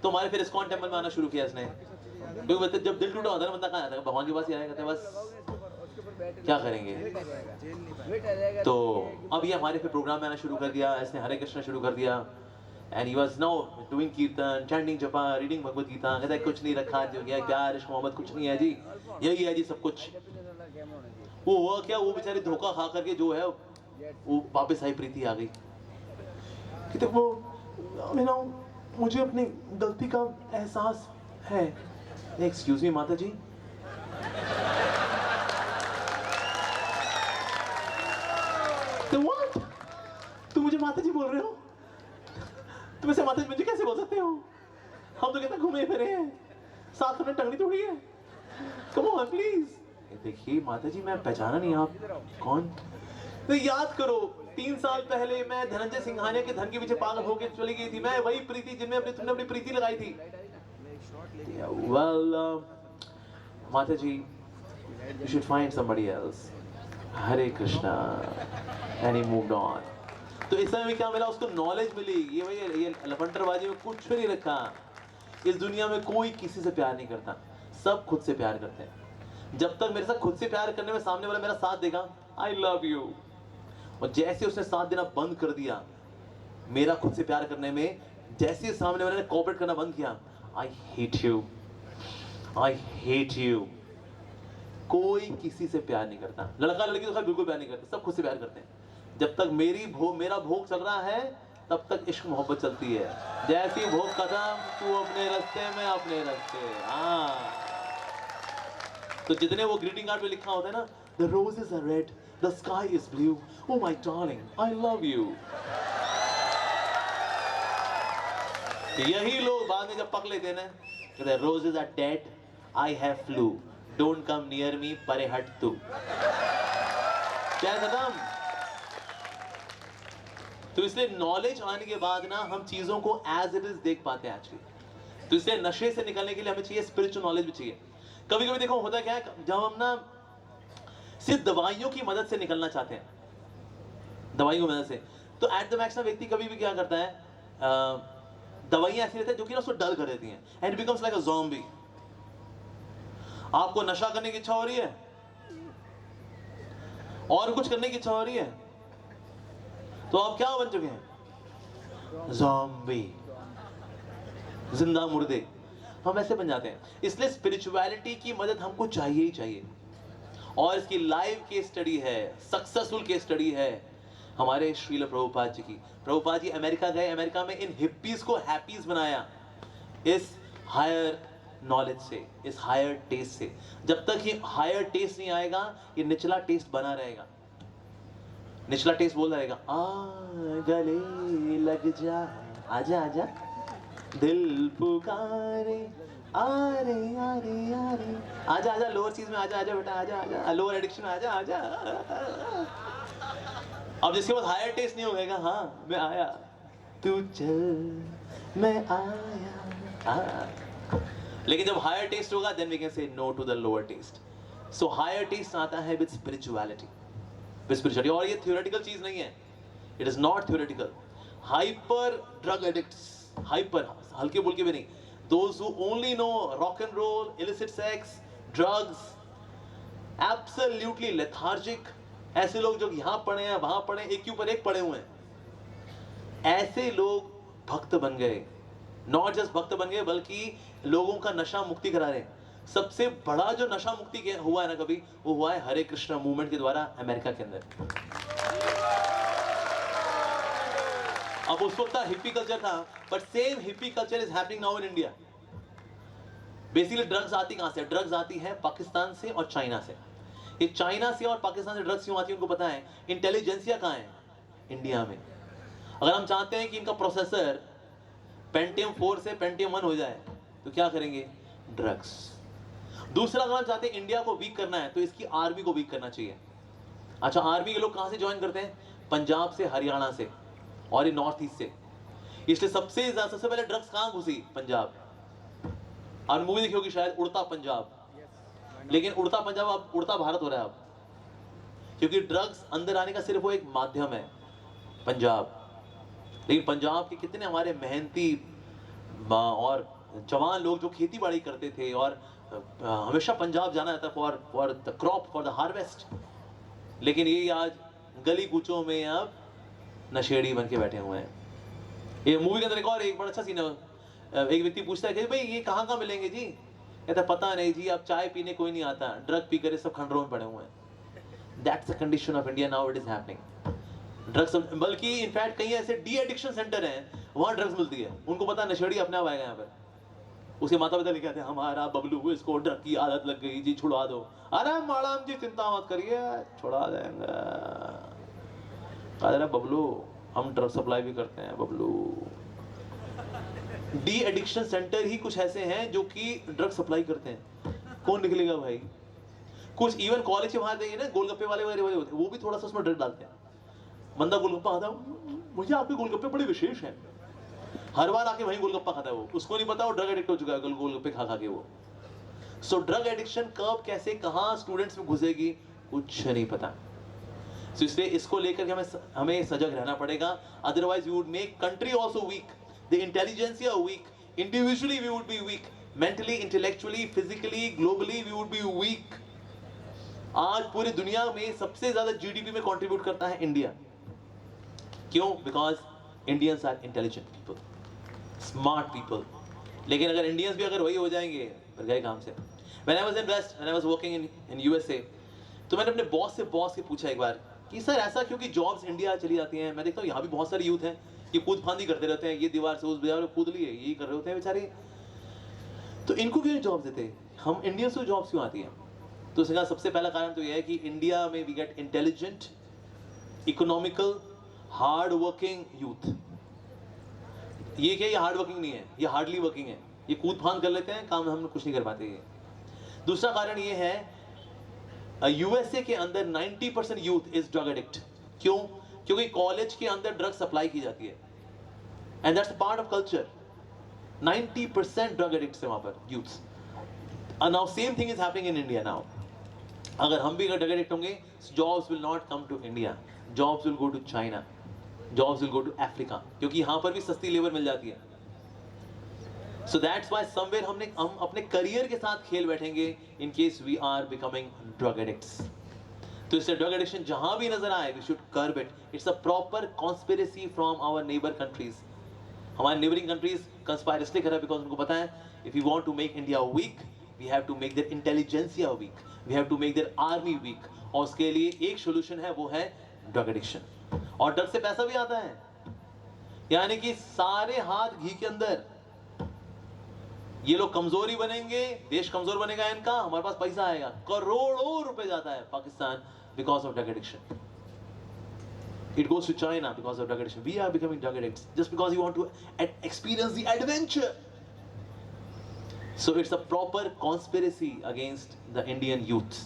Speaker 1: तो हमारे फिर इस्कॉन टेम्पल में आना शुरू किया इसने, क्योंकि जब दिल टूटा होता है ना बंदा कहाँ आता है, भगवान के पास ही आएगा। बस क्या करेंगे। तो अब ये हमारे फिर प्रोग्राम में आना शुरू कर दिया, इसने हरे कृष्ण शुरू कर दिया। And he was now doing कीर्तन, चैंटिंग जपा, रीडिंग भगवत गीता। कहता है कुछ नहीं रखा जो गया, प्यार इश्क मोहब्बत कुछ नहीं है जी, यही है जी सब कुछ। वो हुआ क्या, वो बेचारी धोखा खा करके जो है वो वापस आई, प्रीति आ गई। कहते वो मुझे अपनी गलती का एहसास है। एक्सक्यूज मी माता जी, तो व्हाट, तुम मुझे माता जी बोल रहे हो? तुम ऐसे माता जी मुझे कैसे बोल सकते हो? हम तो कहते घूमे फिरे हैं, साथ में टंगड़ी तोड़ी है। Come on please. देखिए माता जी मैं पहचाना नहीं, आप कौन? तो याद करो 3 साल पहले मैं धनंजय सिंघानिया के धन के पीछे पागल होकर चली गई थी। मैं वही प्रीति जिनमें तुमने अपनी प्रीति लगाई थी। Well, माता जी, you should find somebody else. Hare Krishna. And he moved on. तो इस समय में क्या मिला उसको? नॉलेज मिली। ये भाई ये लफंडरबाजी में कुछ भी नहीं रखा। इस दुनिया में कोई किसी से प्यार नहीं करता, सब खुद से प्यार करते हैं। जब तक मेरे साथ खुद से प्यार करने में सामने वाला मेरा साथ देगा, आई लव यू, और जैसे उसने साथ देना बंद कर दिया मेरा खुद से प्यार करने में, जैसे सामने वाले ने कोऑपरेट करना बंद किया, I hate you, I hate you. कोई किसी से प्यार नहीं करता, लड़का लड़की तो बिल्कुल प्यार नहीं करते, सब खुद से प्यार करते हैं। जब तक मेरा भोग चल रहा है तब तक इश्क मोहब्बत चलती है। जैसी भोग खत्म, तू अपने रास्ते में अपने रास्ते। हाँ, तो जितने वो ग्रीटिंग कार्ड पे लिखा होता है ना, the roses are red, the sky is blue, oh my darling I love you. यही लोग बाद में जब पक लेते हैं ना, कहते हैं roses are dead, I have flu, don't come near me, परे हट तू। क्या खत्म। तो इसलिए नॉलेज आने के बाद ना हम चीजों को एज इट इज देख पाते हैं एक्चुअली। तो इसलिए नशे से निकलने के लिए हमें चाहिए स्पिरिचुअल नॉलेज भी चाहिए। कभी कभी देखो होता क्या है, जब हम ना सिर्फ दवाइयों की मदद से निकलना चाहते हैं, दवाइयों की मदद से, तो एट द मैक्स ना व्यक्ति कभी भी क्या करता है, दवाइयां ऐसी रहती है जो कि ना उसको डल कर देती हैं, and it becomes like a zombie. आपको नशा करने की इच्छा हो रही है और कुछ करने की इच्छा हो रही है, तो आप क्या बन चुके हैं? ज़ॉम्बी, जिंदा मुर्दे। हम ऐसे बन जाते हैं। इसलिए स्पिरिचुअलिटी की मदद हमको चाहिए ही चाहिए। और इसकी लाइव केस स्टडी है, सक्सेसफुल केस स्टडी है हमारे श्रील प्रभुपाद जी की। प्रभुपाद जी अमेरिका गए, अमेरिका में इन हिप्पीज को हैप्पीज बनाया इस हायर नॉलेज से, इस हायर टेस्ट से। जब तक ये हायर टेस्ट नहीं आएगा, ये निचला टेस्ट बना रहेगा। निचला टेस्ट बोल रहेगा, आ गले लग जा, आजा आजा दिल पुकारे, आरे आरे आरे, आजा आजा लोअर चीज में, आजा आजा बेटा, आजा आजा लोअर एडिक्शन में, आजा आजा। अब जिसके बाद हायर टेस्ट नहीं होगा, हाँ मैं आया, तू चल मैं आया। लेकिन जब हायर टेस्ट होगा, then we can say no to the lower test. So higher test आता है विद स्पिरिचुअलिटी, विद स्पिरिचुअलिटी। और ये थ्योरेटिकल चीज नहीं है, it is not theoretical. Hyper drug addicts, hyper हल्के बुल्के भी नहीं, those who only know rock and roll, illicit sex, drugs, absolutely lethargic, ऐसे लोग जो यहाँ पढ़े हैं वहां पढ़े, एक के ऊपर एक पढ़े हुए हैं, ऐसे लोग भक्त बन गए। नॉट जस्ट भक्त बन गए, बल्कि लोगों का नशा मुक्ति करा रहे हैं। सबसे बड़ा जो नशा मुक्ति हुआ है ना कभी, वो हुआ है हरे कृष्णा मूवमेंट के द्वारा अमेरिका के अंदर। अब उस वक्त हिप्पी कल्चर था, but same hippie culture is happening now in India. Basically drugs आती कहां से? ड्रग्स आती है पाकिस्तान से और चाइना से। ये चाइना से और पाकिस्तान से ड्रग्स क्यों आती है उनको पता है। इंटेलिजेंसिया कहां है? इंडिया में। अगर हम चाहते हैं कि इनका प्रोसेसर पेंटियम 4 से पेंटियम 1 हो जाए तो क्या करेंगे? ड्रग्स। दूसरा, अगर हम चाहते हैं इंडिया को वीक करना है तो इसकी आर्मी को वीक करना चाहिए। अच्छा, आर्मी के लोग कहां से ज्वाइन करते हैं? पंजाब से, हरियाणा से और ये नॉर्थ ईस्ट से। इसलिए सबसे पहले ड्रग्स कहां घुसी? पंजाब। और मूवी देखी होगी शायद, उड़ता पंजाब। लेकिन उड़ता पंजाब अब उड़ता भारत हो रहा है अब, क्योंकि ड्रग्स अंदर आने का सिर्फ वो एक माध्यम है, पंजाब। लेकिन पंजाब के कितने हमारे मेहनती और जवान लोग जो खेती बाड़ी करते थे, और हमेशा पंजाब जाना जाता for the crop, for the harvest. लेकिन ये आज गली कूचों में अब नशेड़ी बन के बैठे हुए हैं। ये मूवी के अंदर एक बड़ा अच्छा सीन है। एक व्यक्ति पूछता है कि भाई ये कहाँ कहाँ मिलेंगे जी? कहता पता नहीं जी, अब चाय पीने कोई नहीं आता, ड्रग पी कर सब खंडरों में पड़े हुए हैं। That's the condition of India now, it is happening. Drugs, बल्कि इनफैक्ट कई ऐसे डी एडिक्शन सेंटर हैं, वहां ड्रग्स मिलती है। उनको पता है नशेड़ी अपने आप आएगा यहाँ पर। उसके माता पिता लिखे थे हमारा बबलू इसको ड्रग की आदत लग गई जी, छुड़ा दो। अरे मैडम जी चिंता मत करिए, छुड़ा देंगे। अरे बबलू हम ड्रग सप्लाई भी करते हैं बबलू। डी एडिक्शन सेंटर ही कुछ ऐसे हैं जो कि ड्रग सप्लाई करते हैं। कौन निकलेगा भाई? कुछ इवन कॉलेज के बाहर देखिए ना, गोलगप्पे वाले होते हैं, वो भी थोड़ा सा उसमें ड्रग डालते हैं। बंदा गोलगप्पा खाता है, मुझे आपके गोलगप्पे बड़े विशेष हैं। हर बार आके वहीं गोलगप्पा खाता है वो, उसको नहीं पता वो ड्रग एडिक्ट हो चुका है गोलगप्पे खा खा के वो। सो ड्रग एडिक्शन कब कैसे कहां स्टूडेंट्स में घुसेगी कुछ नहीं पता। सो इसलिए इसको लेकर हमें सजग रहना पड़ेगा, otherwise we would make country also weak, the intelligentsia weak, individually we would be weak, mentally, intellectually, physically, globally we would be weak. आज पूरी दुनिया में सबसे ज्यादा जीडीपी में कंट्रीब्यूट करता है इंडिया। क्यों? Because Indians are intelligent people, smart people. लेकिन अगर इंडियंस भी अगर वही हो जाएंगे फिर गए काम से। When I was in West, when I was working in USA, तो मैंने अपने बॉस से पूछा एक बार कि सर ऐसा क्योंकि जॉब्स इंडिया चली जाती हैं, मैं देखता हूँ यहाँ भी बहुत सारे यूथ हैं कि कूद फांदी करते रहते हैं, ये दीवार से उस दीवार में कूद लिए, यही कर रहे होते हैं बेचारे, तो इनको क्यों जॉब देते? हम इंडियंस को जॉब्स क्यों आती हैं? तो उसने कहा सबसे पहला कारण तो यह है कि इंडिया में we get intelligent, economical, hard working youth. ये क्या? ये हार्ड वर्किंग नहीं है, ये हार्डली वर्किंग है। ये कूद फांद कर लेते हैं, काम हम कुछ नहीं कर पाते। ये दूसरा कारण ये है यूएसए के अंदर 90% यूथ इज ड्रग एडिक्ट। क्यों? क्योंकि कॉलेज के अंदर ड्रग सप्लाई की जाती है, and that's part of culture. 90% drug addicts है वहां पर youth. Now same thing is happening in India now. अगर हम भी अगर ड्रग एडिक्ट होंगे, jobs will not come to India, jobs will go to China, jobs will go to Africa, क्योंकि यहां पर भी सस्ती लेबर मिल जाती है। सो दैट्स व्हाई समवेयर हम अपने करियर के साथ खेल बैठेंगे in case we are becoming drug addicts. तो इससे ड्रग एडिक्शन जहां भी नजर आए we should curb it. It's a proper conspiracy from our neighbour countries. हमारे नेबरिंग कंट्रीज कंस्पायरेसी कर रहा है बिकॉज उनको पता है if you want to make India weak we have to make their intelligentsia weak, we have to make their army weak. और उसके लिए एक सोल्यूशन है, वो है ड्रग एडिक्शन। और ड्रग से पैसा भी आता है, यानी कि सारे हाथ घी के अंदर। ये लोग कमजोरी बनेंगे, देश कमजोर बनेगा इनका, हमारे पास पैसा आएगा। करोड़ों रुपए जाता है Pakistan because of drug addiction. It goes to China because of drug addiction. We are becoming drug addicts just because you want to experience the adventure. So it's a proper conspiracy against the Indian youth.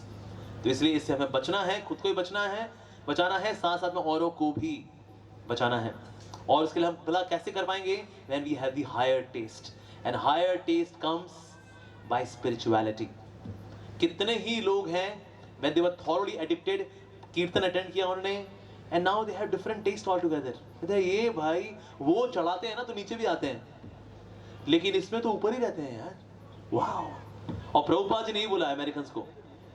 Speaker 1: तो इसलिए इससे हमें बचना है, खुद को ही बचना है, बचाना है, साथ साथ में औरों को भी बचाना है। और उसके लिए हम भला कैसे कर पाएंगे? When we have the higher taste, and higher taste comes by spirituality. कितने ही लोग हैं when they were thoroughly addicted, कीर्तन अटेंड किया उन्होंने, and now they have different taste altogether. कहते हैं ये भाई वो चढ़ाते हैं ना तो नीचे भी आते हैं, लेकिन इसमें तो ऊपर ही रहते हैं यार। वाओ! और प्रभुपाद जी ने ही बोला है अमेरिकन्स को,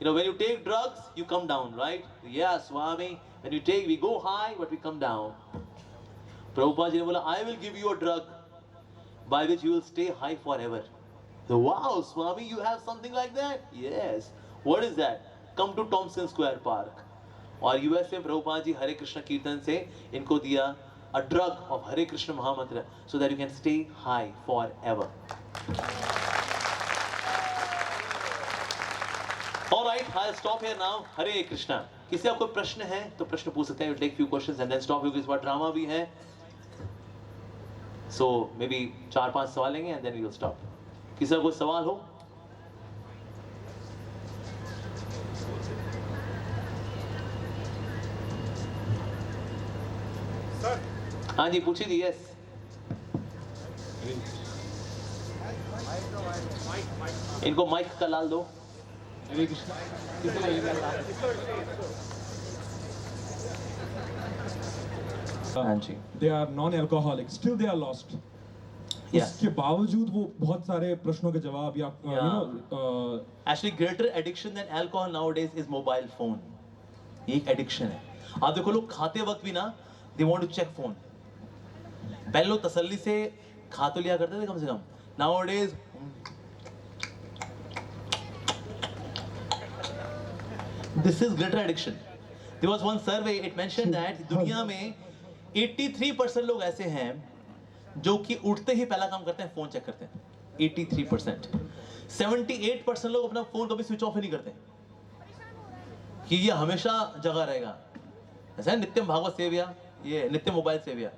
Speaker 1: you know, when you take drugs you come down, right? Yes, Swami, when you take, we go high but we come down. Prabhupada ji ने बोला I will give you a drug by which you will stay high forever. So, wow, Swami, you have something like that? Yes. What is that? Come to Thompson Square Park. और US में प्रभुपाद जी हरे कृष्ण कीर्तन से इनको दिया a drug of Hare Krishna Mahamantra so that you can stay high forever. Alright, I'll stop here now. Hare Krishna. किसी का कोई प्रश्न है तो प्रश्न पूछ सकते हैं. We'll take few questions and then stop क्योंकि इस बार ड्रामा भी है. So maybe 4-5 सवाल लेंगे and then we will stop. किसी का कोई सवाल हो? हाँ जी पूछिए जी. यस इनको माइक का लाल दो. हाँ जी.
Speaker 2: They are non-alcoholic, still they are lost.
Speaker 1: Yeah.
Speaker 2: उसके बावजूद वो बहुत सारे प्रश्नों के जवाब या
Speaker 1: Actually greater addiction than alcohol nowadays is mobile phone. ये एक addiction है. आप देखो लोग खाते वक्त भी ना they want to check phone. पहले लोग तसल्ली से खा तो लिया करते थे कम से कम. Nowadays this is greater addiction. There was one survey, it mentioned that दुनिया में 83% लोग ऐसे हैं जो कि उठते ही पहला काम करते हैं फोन चेक करते हैं. 83%. 78% लोग अपना फोन कभी स्विच ऑफ ही नहीं करते कि ये हमेशा जगा रहेगा. ऐसा है नित्यम भागवत सेविया, ये नित्य मोबाइल सेविया,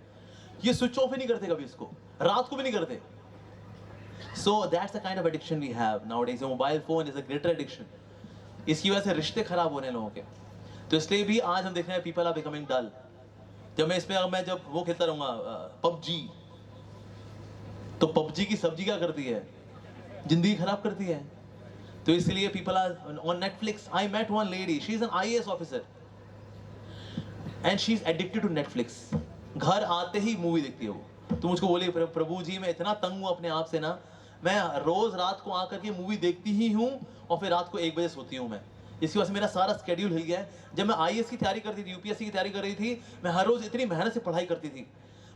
Speaker 1: ये स्विच ऑफ ही नहीं करते कभी इसको, रात को भी नहीं करते. So that's the kind of addiction we have nowadays. Mobile phone is a greater addiction. इसकी वजह से रिश्ते खराब होने लोगों के. तो इसलिए भी आज हम देख रहे हैं people are becoming dull. जब मैं इसमें मैं जब वो खेलता रहूंगा PUBG, तो PUBG की सब्जी क्या करती है, जिंदगी खराब करती है. तो इसलिए people are on Netflix. I met one lady, she is an IAS officer and she is addicted to Netflix. घर आते ही मूवी देखती है वो. तो मुझको बोले प्रभु जी मैं इतना तंग हूँ अपने आप से ना, मैं रोज रात को आकर के मूवी देखती ही हूँ और फिर रात को 1 बजे सोती हूँ मैं. इसकी वजह से मेरा सारा स्केड्यूल हिल गया है. जब मैं IAS की तैयारी करती थी, UPSC की तैयारी कर रही थी, मैं हर रोज इतनी मेहनत से पढ़ाई करती थी.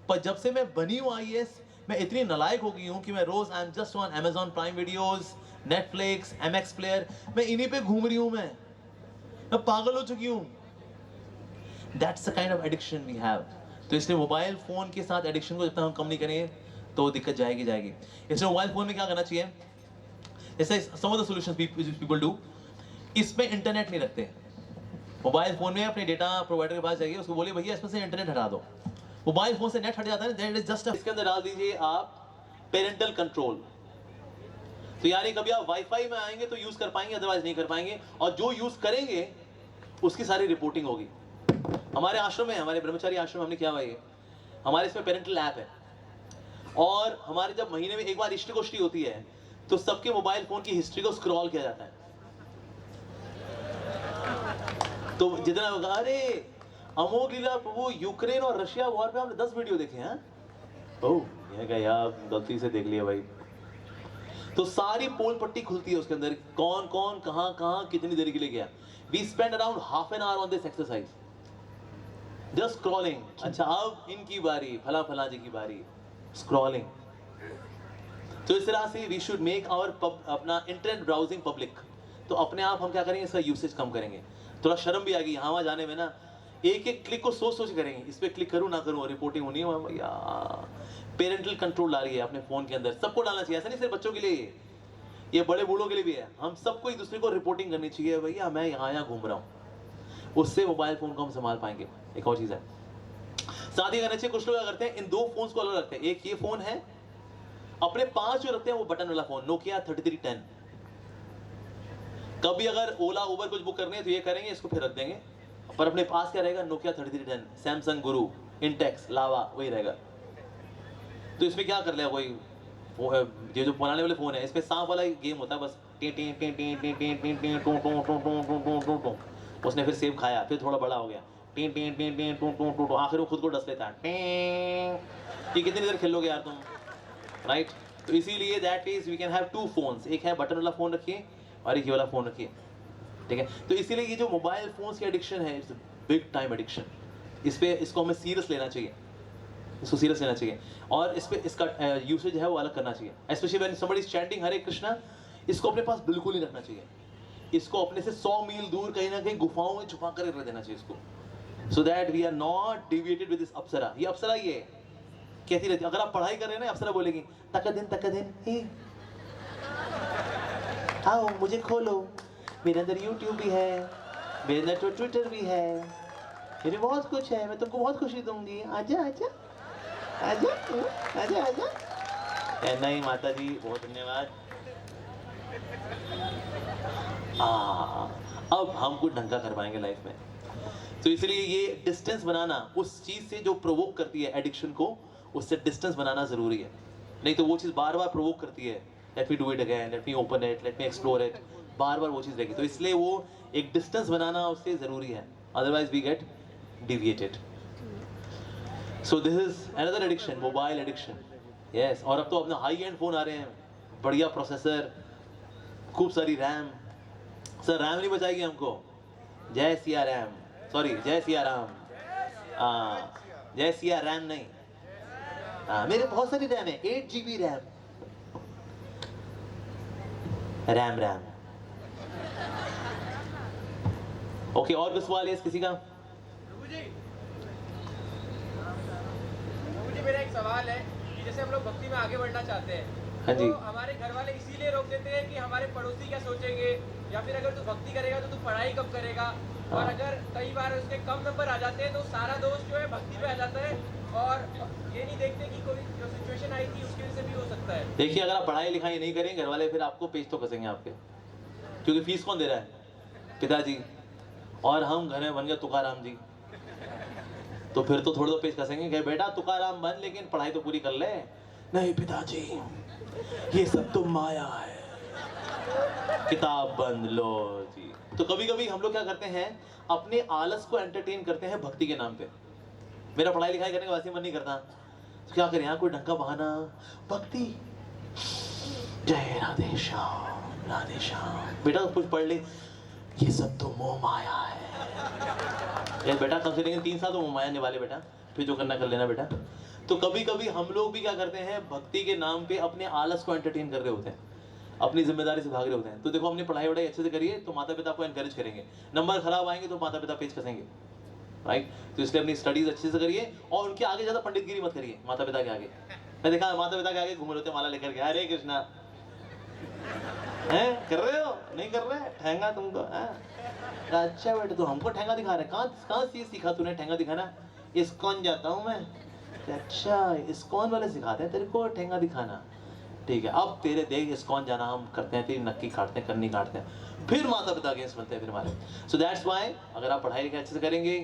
Speaker 1: पर जब से मैं बनी हूँ IAS, मैं इतनी नालायक हो गई हूँ कि मैं रोज I am just on Amazon Prime videos, Netflix, MX player, मैं इन्हीं पे घूम रही हूँ. मैं पागल हो चुकी हूँ. That's the kind of addiction we have. तो इसलिए मोबाइल फोन के साथ एडिक्शन को जब तक हम कम नहीं करेंगे तो दिक्कत जाएगी. इसलिए मोबाइल फोन में क्या करना चाहिए, जैसे some of the solutions people do, इसमें इंटरनेट नहीं रखते. मोबाइल फोन में अपने डेटा प्रोवाइडर के पास जाइए, उसको बोलिए भैया इसमें से इंटरनेट हटा दो. मोबाइल फोन से नेट हट जाता है, दैट इज जस्ट. इसके अंदर डाल दीजिए आप पेरेंटल कंट्रोल. तो यानी कभी आप वाईफाई में आएंगे तो यूज कर पाएंगे, अदरवाइज नहीं कर पाएंगे. और जो यूज करेंगे उसकी सारी रिपोर्टिंग होगी. हमारे आश्रम में, हमारे ब्रह्मचारी आश्रम में हमने किया हुआ है, हमारे इसमें पेरेंटल ऐप है. और हमारे जब महीने में एक बार इष्ट गोष्ठी होती है तो सबके मोबाइल फोन की हिस्ट्री को स्क्रॉल किया जाता है. तो जितना होगा, अरे अमोघ लीला प्रभु यूक्रेन और रशिया वॉर पे हमने 10 वीडियो देखे हैं. ओह ये क्या यार, गलती से देख लिया भाई. तो सारी पोल पट्टी खुलती है उसके अंदर, कौन कौन कहां कहां कितनी देर के लिए गया. We spend around half an hour on this exercise, just scrolling. अच्छा अब इनकी बारी, फला फला जी की बारी, स्क्रॉलिंग. तो इस तरह से वी शुड मेक आवर अपना इंटरनेट ब्राउजिंग पब्लिक. तो अपने आप हम क्या करेंगे, इसका यूसेज कम करेंगे. थोड़ा शर्म भी आ गई यहाँ वहाँ जाने में ना, एक एक क्लिक को सोच सोच करेंगे, इस पर क्लिक करूँ ना करूँ, रिपोर्टिंग होनी है भैया. पेरेंटल कंट्रोल ला रही है अपने फोन के अंदर, सबको डालना चाहिए. ऐसा नहीं सिर्फ बच्चों के लिए, ये बड़े बूढ़ों के लिए भी है. हम सबको एक दूसरे को रिपोर्टिंग करनी चाहिए, भैया मैं यहाँ घूम रहा हूँ. उससे मोबाइल फोन को हम संभाल पाएंगे. एक और चीज है, शादी करने से कुछ लोग क्या करते हैं, इन 2 फोन्स को अलग रखते हैं. एक ये फोन है, अपने 5 जो रखते हैं वो बटन वाला फोन, नोकिया 3310. कभी अगर ओला उबर कुछ बुक करने है तो ये करेंगे, इसको फिर रख देंगे. पर अपने पास क्या रहेगा, नोकिया 3310, सैमसंग गुरु, इंटेक्स, लावा, वही रहेगा. तो इसमें क्या कर लिया कोई, ये जो पुराने वाले फोन है इसमें सांप वाला गेम होता है बस. उसने फिर सेब खाया, फिर थोड़ा बड़ा हो गया, आखिर वो खुद को डस लेता है. ये कितनी देर खेलोगे यार तुम, राइट. तो इसीलिए that is we can have 2 phones. एक है बटन वाला फोन रखिए और एक ये वाला फोन रखिए, ठीक है. तो इसीलिए ये जो मोबाइल फोन्स की एडिक्शन है, इट्स बिग टाइम एडिक्शन. इसको हमें सीरियस लेना चाहिए, इसको सीरियस लेना चाहिए. और इस पे इसका यूसेज है वो अलग करना चाहिए. Specially when somebody is chanting Hare Krishna, इसको अपने पास बिल्कुल नहीं रखना चाहिए. इसको अपने से 100 मील दूर कहीं ना कहीं गुफाओं में छुपा कर रख देना चाहिए इसको. so that we are not deviated with this अप्सरा. ये अप्सरा ही है, कहती रहती है. अगर आप पढ़ाई कर रहे हैं ना, अप्सरा बोलेगी तकदिन हे आओ मुझे खोलो, मेरे अंदर YouTube भी है, मेरे अंदर तो ट्विटर भी है, मेरे बहुत कुछ है, मैं तुमको बहुत खुशी दूंगी, आजा आजा आजा आजा आजा. नहीं माता जी बहुत धन्यवाद. अब हम कुछ ढंग का कर पाएंगे लाइफ में. तो इसलिए ये डिस्टेंस बनाना उस चीज से जो प्रोवोक करती है एडिक्शन को, उससे डिस्टेंस बनाना जरूरी है. नहीं तो वो चीज बार बार प्रोवोक करती है, let me do it again, let me open it, let me explore it, बार बार वो चीज रहेगी. तो इसलिए वो एक डिस्टेंस बनाना उससे जरूरी है, otherwise we get deviated. So this is another addiction, mobile addiction. Yes, और अब तो अपने हाई एंड फोन आ रहे हैं, बढ़िया प्रोसेसर, खूब सारी रैम. सर रैम नहीं बचाएगी हमको. जय सिया रैम, सॉरी जय सिया राम. जय सिया रैम नहीं. मेरे बहुत सारी रैम है, 8 GB RAM. RAM RAM. Okay, और कुछ सवाल है किसी का?
Speaker 3: मुझे मेरा एक सवाल है कि जैसे हम लोग भक्ति में आगे बढ़ना चाहते हैं,
Speaker 1: हाँ जी.
Speaker 3: तो हमारे घर वाले इसीलिए रोक देते हैं कि हमारे पड़ोसी क्या सोचेंगे, या फिर अगर तू भक्ति करेगा तो तू पढ़ाई कब करेगा. और अगर कई बार उसके कम नंबर आ जाते हैं तो सारा दोष जो है भक्ति पे आ जाता है, और ये नहीं देखते कि कोई जो सिचुएशन आई थी उसकी वजह से भी हो सकता है.
Speaker 1: देखिए, अगर आप पढ़ाई लिखाई नहीं करेंगे, घर वाले फिर आपको पेच तो कसेंगे आपके, क्योंकि फीस कौन दे रहा है? पिताजी. और हम घर में बन गए तुकाराम जी, तो फिर तो थोड़ा तो पेच कसेंगे कि बेटा तुकाराम बन, लेकिन पढ़ाई तो पूरी कर ले. नहीं पिताजी, ये सब तो माया है, किताब बंद लो जी. तो कभी कभी हम लोग क्या करते हैं, अपने आलस को एंटरटेन करते हैं भक्ति के नाम पे. मेरा पढ़ाई लिखाई करने का वैसे मन नहीं करता, तो क्या करें, यहाँ कोई ढंग का बहाना, भक्ति, जय राधे श्याम राधे श्याम. बेटा कुछ पढ़ ले, ये सब तो मोह माया है. यार बेटा कम से कम 3 साल तो मोह माया निभाले बेटा, फिर जो करना कर लेना बेटा. तो कभी कभी हम लोग भी क्या करते हैं, भक्ति के नाम पे अपने आलस को एंटरटेन कर रहे होते हैं, अपनी जिम्मेदारी से भाग रहे होते हैं. तो देखो, हमने पढ़ाई वढ़ाई अच्छे से करिए तो माता पिता आपको एनकरेज करेंगे, नंबर खराब आएंगे तो माता पिता पेच कसेंगे, राइट. तो इसलिए अपनी स्टडीज अच्छे से करिए, और उनके आगे ज्यादा पंडितगिरी मत करिए. माता पिता के आगे मैं देखा, माता पिता के आगे घूम रहे होते माला लेकर के, हरे कृष्णा, हैं कर रहे हो, नहीं कर रहे, ठेंगा तुमको. अच्छा बेटा, तो हमको ठेंगा दिखा रहे, कहाँ से सीखा तूने ठेंगा दिखाना? इस्कॉन जाता हूँ मैं. अच्छा, इस्कॉन वाले सिखाते हैं तेरे को ठेंगा दिखाना, ठीक है. अब तेरे देख इस्कॉन जाना हम करते हैं, तेरी नक्की काटते हैं, कन्नी काटते हैं, फिर माता पिता अगेंस्ट बनते हैं फिर हमारे. सो दैट्स व्हाई अगर आप पढ़ाई लिखाई अच्छे से करेंगे,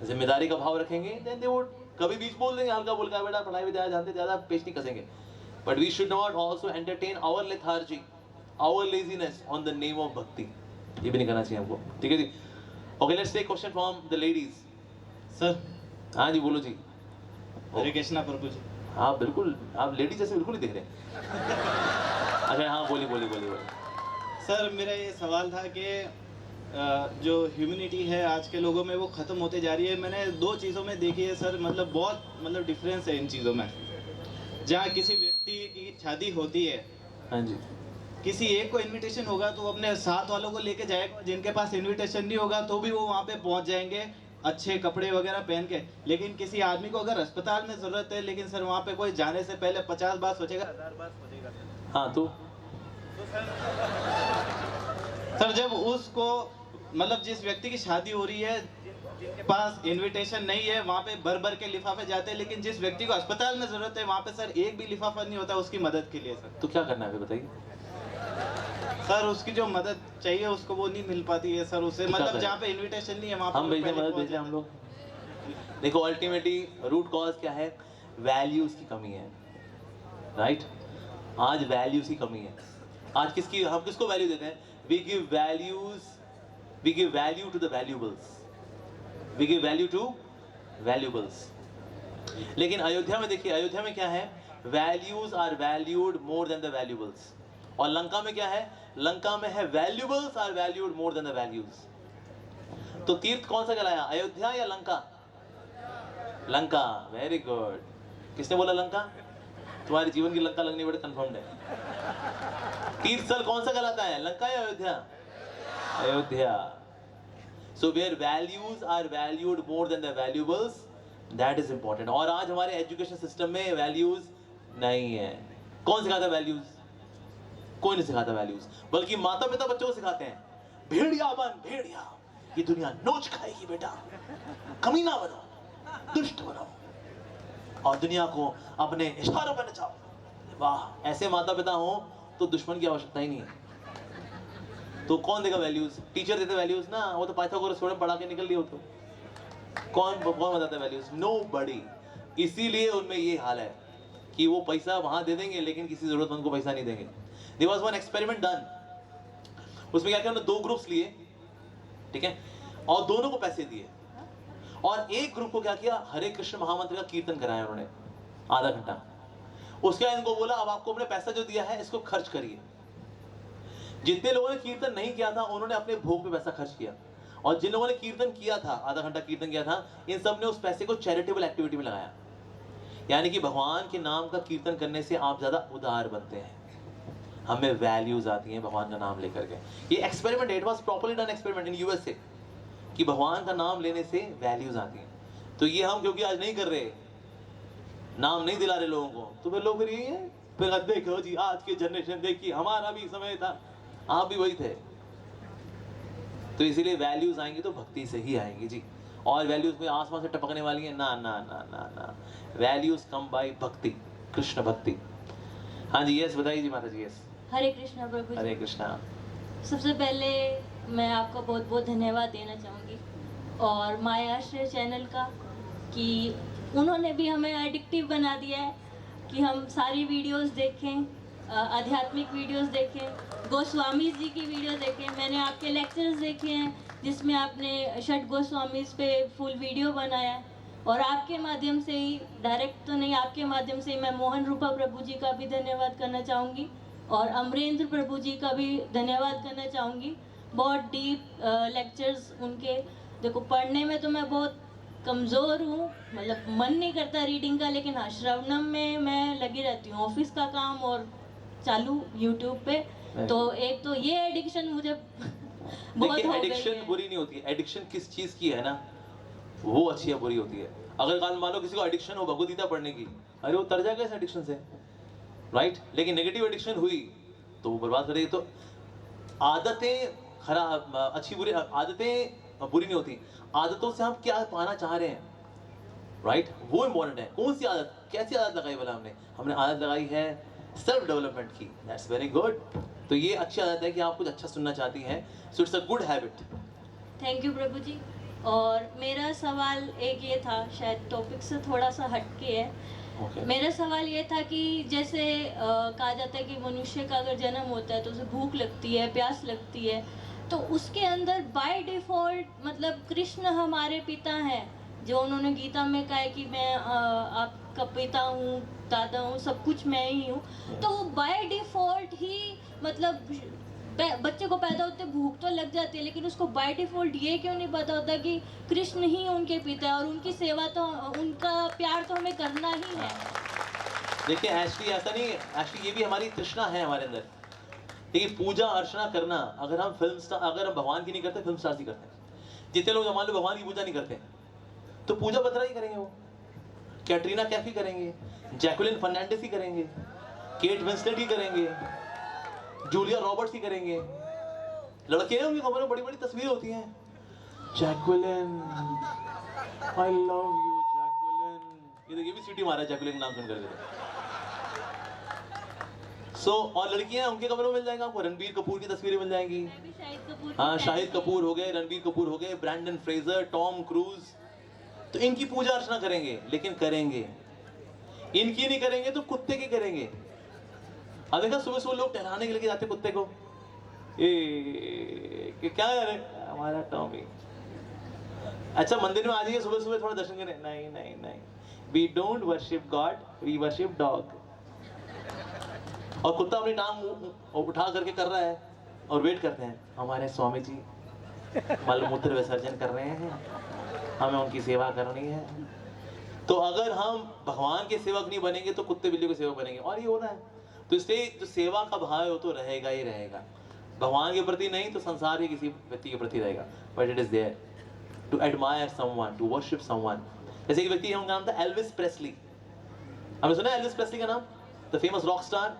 Speaker 1: जिम्मेदारी का भाव रखेंगे, देन दे वुड, कभी बीच बोल देंगे हल्का बोल का, बेटा पढ़ाई भी जानते, ज्यादा पेश नहीं कसेंगे. But we should not also entertain our lethargy, our laziness on the name of bhakti. ये भी नहीं करना चाहिए हमको, ठीक है जी. Okay, let's take question from the ladies.
Speaker 4: Sir.
Speaker 1: हाँ जी, बोलो जी.
Speaker 4: हरे कृष्णा प्रभु जी.
Speaker 1: हाँ बिल्कुल, आप लेडीज जैसे बिल्कुल नहीं दिख रहे. अच्छा हाँ, बोलिए बोलिए बोलिए बोलिए.
Speaker 4: सर मेरा ये सवाल था कि जो ह्यूमैनिटी है आज के लोगों में वो ख़त्म होते जा रही है. मैंने 2 चीज़ों में देखी है सर, मतलब बहुत डिफरेंस है इन चीज़ों में. जहाँ किसी व्यक्ति की शादी होती है,
Speaker 1: हाँ जी,
Speaker 4: किसी एक को इनविटेशन होगा तो वो अपने साथ वालों को लेके जाएगा, जिनके पास इनविटेशन नहीं होगा तो भी वो वहाँ पे पहुँच जाएंगे अच्छे कपड़े वगैरह पहन के. लेकिन किसी आदमी को अगर अस्पताल में ज़रूरत है, लेकिन सर वहाँ पे कोई जाने से पहले 50 बार सोचेगा, 1000 बार सोचेगा.
Speaker 1: हाँ तो
Speaker 4: सर जब उसको, मतलब जिस व्यक्ति की शादी हो रही है, जिनके पास इनविटेशन नहीं है, वहाँ पे भर भर के लिफाफे जाते हैं, लेकिन जिस व्यक्ति को अस्पताल में जरूरत है वहाँ पे सर एक भी लिफाफा नहीं होता उसकी मदद के लिए. सर
Speaker 1: तो क्या करना है फिर बताइए.
Speaker 4: सर उसकी जो मदद चाहिए उसको वो नहीं मिल पाती है सर उसे,
Speaker 1: क्या
Speaker 4: मतलब
Speaker 1: करें?
Speaker 4: जहाँ पे इनविटेशन नहीं है वहाँ पे
Speaker 1: हम
Speaker 4: वो
Speaker 1: भेजें,
Speaker 4: पहले
Speaker 1: मदद
Speaker 4: पहुंच
Speaker 1: भेजें हम
Speaker 4: जाते
Speaker 1: लोग. देखो अल्टीमेटली रूट कॉज क्या है, वैल्यूज की कमी है, राइट. आज वैल्यूज की कमी है. आज किसकी, हम किसको वैल्यू देते हैं? We give values, we give value to the valuables, we give value to valuables. लेकिन अयोध्या में देखिए, अयोध्या में क्या है, values are valued more than the valuables. और लंका में क्या है, लंका में है valuables are valued more than the values. तो तीर्थ कौन सा कहलाया, अयोध्या या लंका? लंका. Very good. किसने बोला लंका? तुम्हारे जीवन की लंका लगनी बड़े कंफर्म्ड है. तीर्थ स्थल कौन सा कहलाता है, लंका या Ayodhya? Ayodhya. So where values are valued more than the valuables, that is important. और आज हमारे एजुकेशन सिस्टम में वैल्यूज नहीं है. कौन सिखाता है वैल्यूज? कोई नहीं सिखाता वैल्यूज, बल्कि माता पिता बच्चों को सिखाते हैं भेड़िया बन भेड़िया, ये दुनिया नोच खाएगी बेटा, कमीना बनो, दुष्ट बनो और दुनिया को अपने इशारों पर नचाओ. वाह, ऐसे माता पिता हो तो दुश्मन की आवश्यकता ही नहीं है. तो कौन देगा वैल्यूज? टीचर देते वैल्यूज ना, वो तो पाइथागोरस थोड़ा पढ़ा के निकल लिए हो. तो कौन बताता है वैल्यूज? नोबडी. इसीलिए उनमें ये हाल है कि वो पैसा वहां दे देंगे लेकिन किसी जरूरतमंद को पैसा नहीं देंगे. There was one experiment done. उसमें क्या किया, उन्होंने 2 ग्रुप्स लिए, ठीक है, और दोनों को पैसे दिए. और एक ग्रुप को क्या किया, हरे कृष्ण महामंत्र का कीर्तन कराया उन्होंने आधा घंटा. उसके बाद इनको बोला अब आपको अपने पैसा जो दिया है इसको खर्च करिए. जितने लोगों ने कीर्तन नहीं किया था उन्होंने अपने भोग पे पैसा खर्च किया, और जिन लोगों ने कीर्तन किया था, आधा घंटा कीर्तन किया था, इन सब ने उस पैसे को चैरिटेबल एक्टिविटी में लगाया. यानी कि भगवान के नाम का कीर्तन करने से आप ज्यादा उदार बनते हैं, हमें वैल्यूज आती हैं भगवान का नाम लेकर के. ये experiment, it was properly done experiment in USA, कि भगवान का नाम लेने से वैल्यूज आती हैं. तो ये हम क्योंकि आज नहीं कर रहे, नाम नहीं दिला रहे लोगों को, तो फिर लोग फिर यही है, फिर देखो जी आज की जनरेशन देखिए, हमारा भी समय था, आप भी वही थे. तो इसीलिए वैल्यूज आएंगी तो भक्ति से ही आएंगी जी. और वैल्यूज में आसमान से टपकने वाली है ना ना ना ना ना. वैल्यूज कम बाय भक्ति, कृष्ण भक्ति. हाँ जी, यस बताइए जी माता जी. यस,
Speaker 5: हरे कृष्णा प्रभु जी।
Speaker 1: हरे कृष्णा.
Speaker 5: सबसे पहले मैं आपका बहुत बहुत धन्यवाद देना चाहूँगी और मायाश्रय चैनल का, कि उन्होंने भी हमें एडिक्टिव बना दिया है कि हम सारी वीडियोस देखें, आध्यात्मिक वीडियोस देखें, गोस्वामी जी की वीडियो देखें. मैंने आपके लेक्चर्स देखे हैं जिसमें आपने षट गोस्वामीज पे फुल वीडियो बनाया है, और आपके माध्यम से ही, डायरेक्ट तो नहीं, आपके माध्यम से ही मैं मोहन रूपा प्रभु जी का भी धन्यवाद करना चाहूँगी और अमरेंद्र प्रभु जी का भी धन्यवाद करना चाहूँगी. बहुत डीप लेक्चर्स उनके. देखो, पढ़ने में तो मैं बहुत कमज़ोर हूँ, मतलब मन नहीं करता रीडिंग का, लेकिन हाँ, श्रवणम में मैं लगी रहती हूँ, ऑफिस का काम और चालू यूट्यूब पे. तो एक तो ये एडिक्शन मुझे बहुत
Speaker 1: देखिए,
Speaker 5: हो गई
Speaker 1: एडिक्शन
Speaker 5: है.
Speaker 1: बुरी नहीं होती है. एडिक्शन किस चीज की है ना, वो अच्छी या बुरी होती है. अगर मान लो किसी को एडिक्शन हो भगवद गीता पढ़ने की, अरे वो तर जाएगा इस एडिक्शन से, राइट. लेकिन नेगेटिव एडिक्शन हुई तो वो बर्बाद करेगी. तो आदतें खराब, अच्छी बुरी आदतें बुरी नहीं होती. आदतों से हम क्या पाना चाह रहे हैं, राइट, वो इम्पोर्टेंट है. कौन सी आदत, कैसी आदत लगाई बोला हमने आदत लगाई है सेल्फ डेवलपमेंट की. That's very good. तो ये अच्छी आदत है कि आप कुछ अच्छा सुनना चाहती हैं. So it's a good habit.
Speaker 5: Thank you Prabhu ji. और मेरा सवाल एक ये था, शायद टॉपिक से थोड़ा सा हटके है.
Speaker 1: Okay.
Speaker 5: मेरा सवाल ये था कि जैसे कहा जाता है कि मनुष्य का अगर जन्म होता है तो उसे भूख लगती है, प्यास लगती है, तो उसके अंदर बाय डिफ़ॉल्ट मतलब कृष्ण हमारे पिता हैं, जो उन्होंने गीता में कहा है कि मैं आपका पिता हूँ, दादा हूँ, सब कुछ मैं ही हूँ. तो वो बाय डिफ़ॉल्ट ही मतलब बच्चे को पैदा होते भूख तो लग जाती है, लेकिन उसको बाय डिफ़ॉल्ट ये क्यों नहीं पता होता कि कृष्ण ही उनके पिता है और उनकी सेवा तो, उनका प्यार तो हमें करना ही है.
Speaker 1: देखिए एक्चुअली ऐसा नहीं है, एक्चुअली ये भी हमारी तृष्णा है हमारे अंदर. देखिए, पूजा अर्चना करना, अगर हम अगर हम भगवान की नहीं करते, फिल्म स्टार्स ही करते हैं. जितने लोग मान लो भगवान की पूजा नहीं करते, तो पूजा बत्रा ही करेंगे. वो कैटरीना कैफ ही करेंगे, जैकुलिन फर्नांडिस ही करेंगे, केट विंसलेट ही करेंगे, जूलिया रॉबर्ट्स ही करेंगे. लड़के हैं, उनकी कमरे में बड़ी बड़ी तस्वीरें होती हैं, Jacqueline, I love you Jacqueline. ये भी सीटी मारा है जैकुलिन नाम सुन करके. और लड़कियां, उनके कमरों में मिल जाएगा आपको रणबीर कपूर की तस्वीरें मिल जाएंगी. हाँ, शाहिद कपूर हो गए, रणबीर कपूर हो गए, ब्रैंडन फ्रेजर, टॉम क्रूज. तो इनकी पूजा अर्चना करेंगे, लेकिन करेंगे. इनकी नहीं करेंगे तो कुत्ते की करेंगे. अब देखा, सुबह सुबह लोग टहलाने के लेके जाते कुत्ते को, क्या है हमारा टॉमी. अच्छा, मंदिर में आ जाइए सुबह सुबह थोड़ा दर्शन करें. नहीं नहीं नहीं, we don't worship god, we worship dog. और कुत्ता अपनी टांग उठा करके कर रहा है और वेट करते हैं, हमारे स्वामी जी मलमूत्र विसर्जन कर रहे हैं, हमें उनकी सेवा करनी है. तो अगर हम भगवान के सेवक नहीं बनेंगे तो कुत्ते बिल्ली के सेवक बनेंगे, और ये होना है. तो इसलिए जो सेवा का भाव है वो तो रहेगा ही रहेगा. भगवान के प्रति नहीं तो संसार के किसी व्यक्ति के प्रति रहेगा, but it is there to admire someone, to worship someone. जैसे एक व्यक्ति है, उनका नाम था एल्विस प्रेस्ली। हमने सुना है एल्विस प्रेस्ली का नाम, द फेमस रॉक स्टार।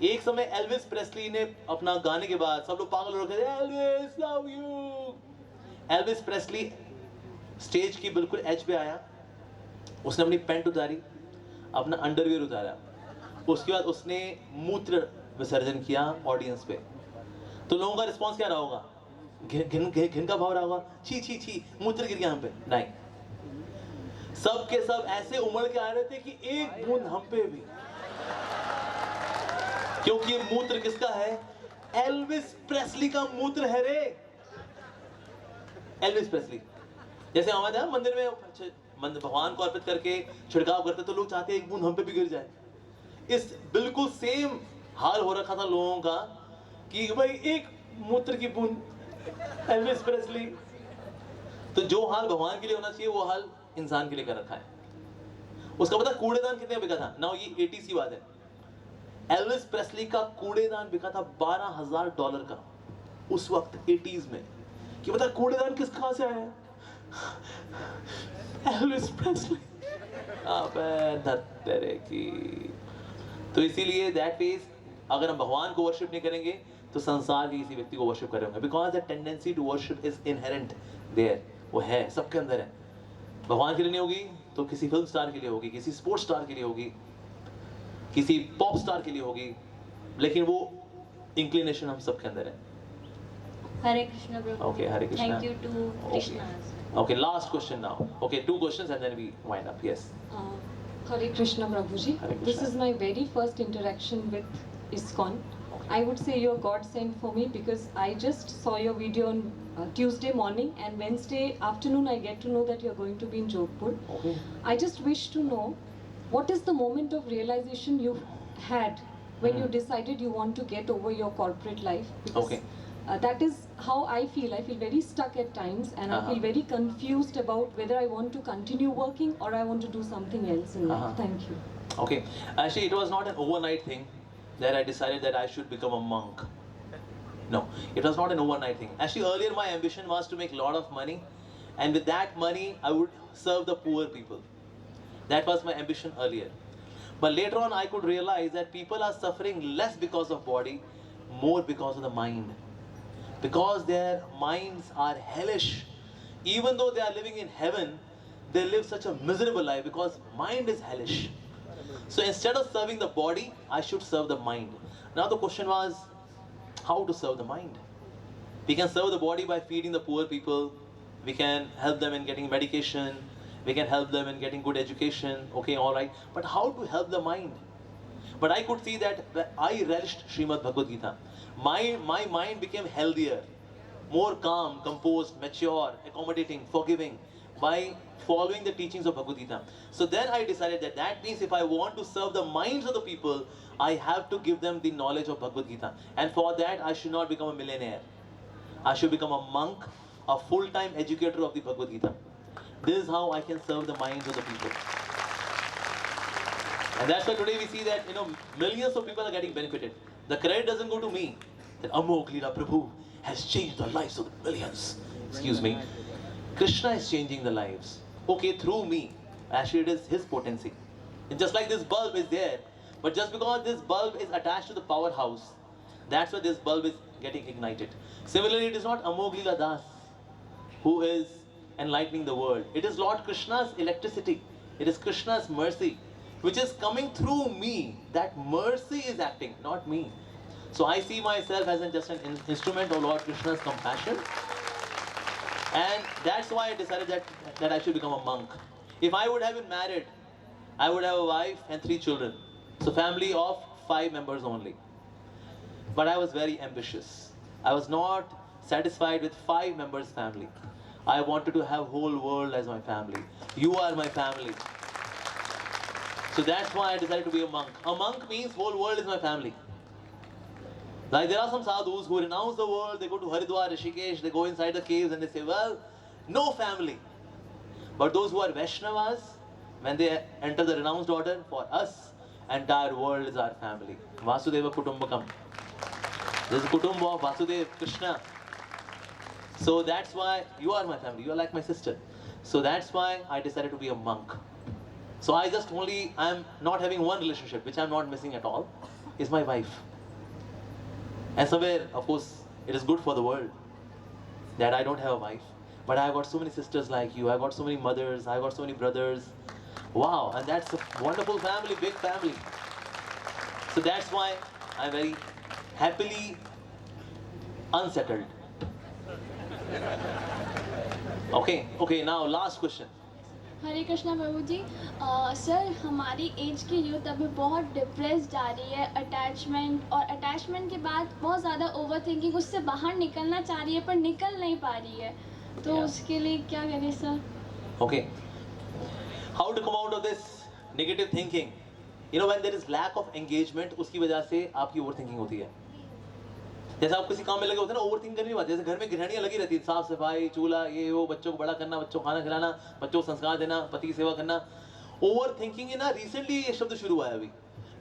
Speaker 1: एक समय एल्विस प्रेस्ली ने अपना गाने के बाद सब लोग पागल हो रखे थे, Elvis love you. Elvis Presley stage की बिल्कुल एज पे आया, उसने अपनी पैंट उतारी, अपना अंडरवियर उतारा, उसके बाद उसने मूत्र विसर्जन किया ऑडियंस पे। तो लोगों का रिस्पांस क्या रहा होगा? घिन का भाव रहा होगा, छी छी छी मूत्र गिर गया हम पे। नहीं, सब के सब ऐसे उमड़ के आ रहे थे कि एक बूंद हम पे भी, क्योंकि ये मूत्र किसका है? एल्विस प्रेस्ली का मूत्र है रे। Elvis Presley. जैसे हमारे यहाँ मंदिर में भगवान को अर्पित करके छिड़काव करते तो लोग चाहते हैं एक बूंद हम पे भी गिर जाए। इस बिल्कुल सेम हाल हो रखा था लोगों का कि भाई एक मूत्र की बूंद एल्विस प्रेस्ली। तो जो हाल भगवान के लिए होना चाहिए वो हाल इंसान के लिए कर रखा है। उसका पता कूड़ेदान कितने बिका था? ना ये 80 की बात है। एल्विस प्रेस्ली का कूड़ेदान बिका था $12,000 का उस वक्त 80s में। कि पता कूड़ेदान कहाँ से आया है? Elvis Presley. अबे धत्तेरे की। तो इसीलिए दैट मींस अगर हम भगवान को वर्शिप नहीं करेंगे तो संसार के किसी व्यक्ति को वर्शिप करेंगे, because the tendency to worship is inherent there, वो है सबके अंदर है। भगवान के लिए नहीं होगी तो किसी फिल्म स्टार के लिए होगी, किसी स्पोर्ट्स स्टार के लिए होगी, किसी पॉप स्टार के लिए होगी, लेकिन वो इंक्लिनेशन हम सबके अंदर है।
Speaker 5: हरे कृष्ण प्रभु।
Speaker 1: Okay, Hare Krishna.
Speaker 5: Thank you to Krishna.
Speaker 1: Okay, last question now. Okay, 2 questions and then we wind up. Yes.
Speaker 6: Hare Krishna Prabhuji.
Speaker 1: Hare
Speaker 6: This
Speaker 1: Krishna.
Speaker 6: is my very first interaction with ISKCON. I would say you're God sent for me because I just saw your video on Tuesday morning, and Wednesday afternoon I get to know that you're going to be in Jodhpur.
Speaker 1: Okay.
Speaker 6: I just wish to know what is the moment of realization you had when you decided you want to get over your corporate life, because
Speaker 1: Okay.
Speaker 6: That is how I feel. I feel very stuck at times, and I feel very confused about whether I want to continue working or I want to do something else in life. Thank you.
Speaker 1: Okay. Actually, it was not an overnight thing that I decided that I should become a monk. No, it was not an overnight thing. Actually, earlier my ambition was to make a lot of money, and with that money I would serve the poor people. That was my ambition earlier. But later on I could realize that people are suffering less because of body, more because of the mind. Because their minds are hellish. Even though they are living in heaven, they live such a miserable life because mind is hellish. So instead of serving the body, I should serve the mind. Now the question was, how to serve the mind? We can serve the body by feeding the poor people. We can help them in getting medication. We can help them in getting good education. Okay, all right. But how to help the mind? But I could see that I relished Srimad Bhagavad Gita. My mind became healthier, more calm, composed, mature, accommodating, forgiving by following the teachings of Bhagavad Gita. So then I decided that that means if I want to serve the minds of the people, I have to give them the knowledge of Bhagavad Gita. And for that, I should not become a millionaire. I should become a monk, a full-time educator of the Bhagavad Gita. This is how I can serve the minds of the people. And that's why today we see that millions of people are getting benefited. The credit doesn't go to me. That Amok Leela Prabhu has changed the lives of the millions. Excuse me. Krishna is changing the lives. Okay, through me. Actually, it is his potency. And just like this bulb is there, but just because this bulb is attached to the powerhouse, that's why this bulb is getting ignited. Similarly, it is not Amok Leela Das who is enlightening the world. It is Lord Krishna's electricity. It is Krishna's mercy, which is coming through me. That mercy is acting, not me. So I see myself as just an instrument of Lord Krishna's compassion. And that's why I decided that I should become a monk. If I would have been married, I would have a wife and 3 children. So family of 5 members only. But I was very ambitious. I was not satisfied with 5 members family. I wanted to have whole world as my family. You are my family. So that's why I decided to be a monk. A monk means whole world is my family. Like there are some sadhus who renounce the world, they go to Haridwar, Rishikesh, they go inside the caves and they say, well, no family. But those who are Vaishnavas, when they enter the renounced order, for us, entire world is our family. Vasudeva Kutumbakam. This is Kutumb of Vasudev Krishna. So that's why you are my family. You are like my sister. So that's why I decided to be a monk. So I'm not having one relationship, which I'm not missing at all, is my wife. And somewhere, of course, it is good for the world that I don't have a wife. But I've got so many sisters like you. I've got so many mothers. I've got so many brothers. Wow, and that's a wonderful family, big family. So that's why I'm very happily unsettled. Okay, now last question.
Speaker 7: Hare Krishna Prabhu ji. Sir, हमारी as की youth अभी बहुत depress जा रही है attachment, और attachment के बाद बहुत ज़्यादा ओवर थिंकिंग, उससे बाहर निकलना चाह रही है पर निकल नहीं पा रही है, तो
Speaker 1: Yeah.
Speaker 7: उसके लिए क्या करें sir?
Speaker 1: Okay. How to come out of this negative thinking? You know, when there is lack of engagement, उसकी वजह से आपकी overthinking होती है। जैसे आप किसी काम में लगे होते हैं ना, ओवरथिंक करने की बात। जैसे घर में गृहिणियां लगी रहती है, साफ सफाई, चूल्हा, ये वो, बच्चों को बड़ा करना, बच्चों को खाना खिलाना, बच्चों को संस्कार देना, पति की सेवा करना। ओवरथिंकिंग है ना, रिसेंटली ये शब्द शुरू हुआ है अभी।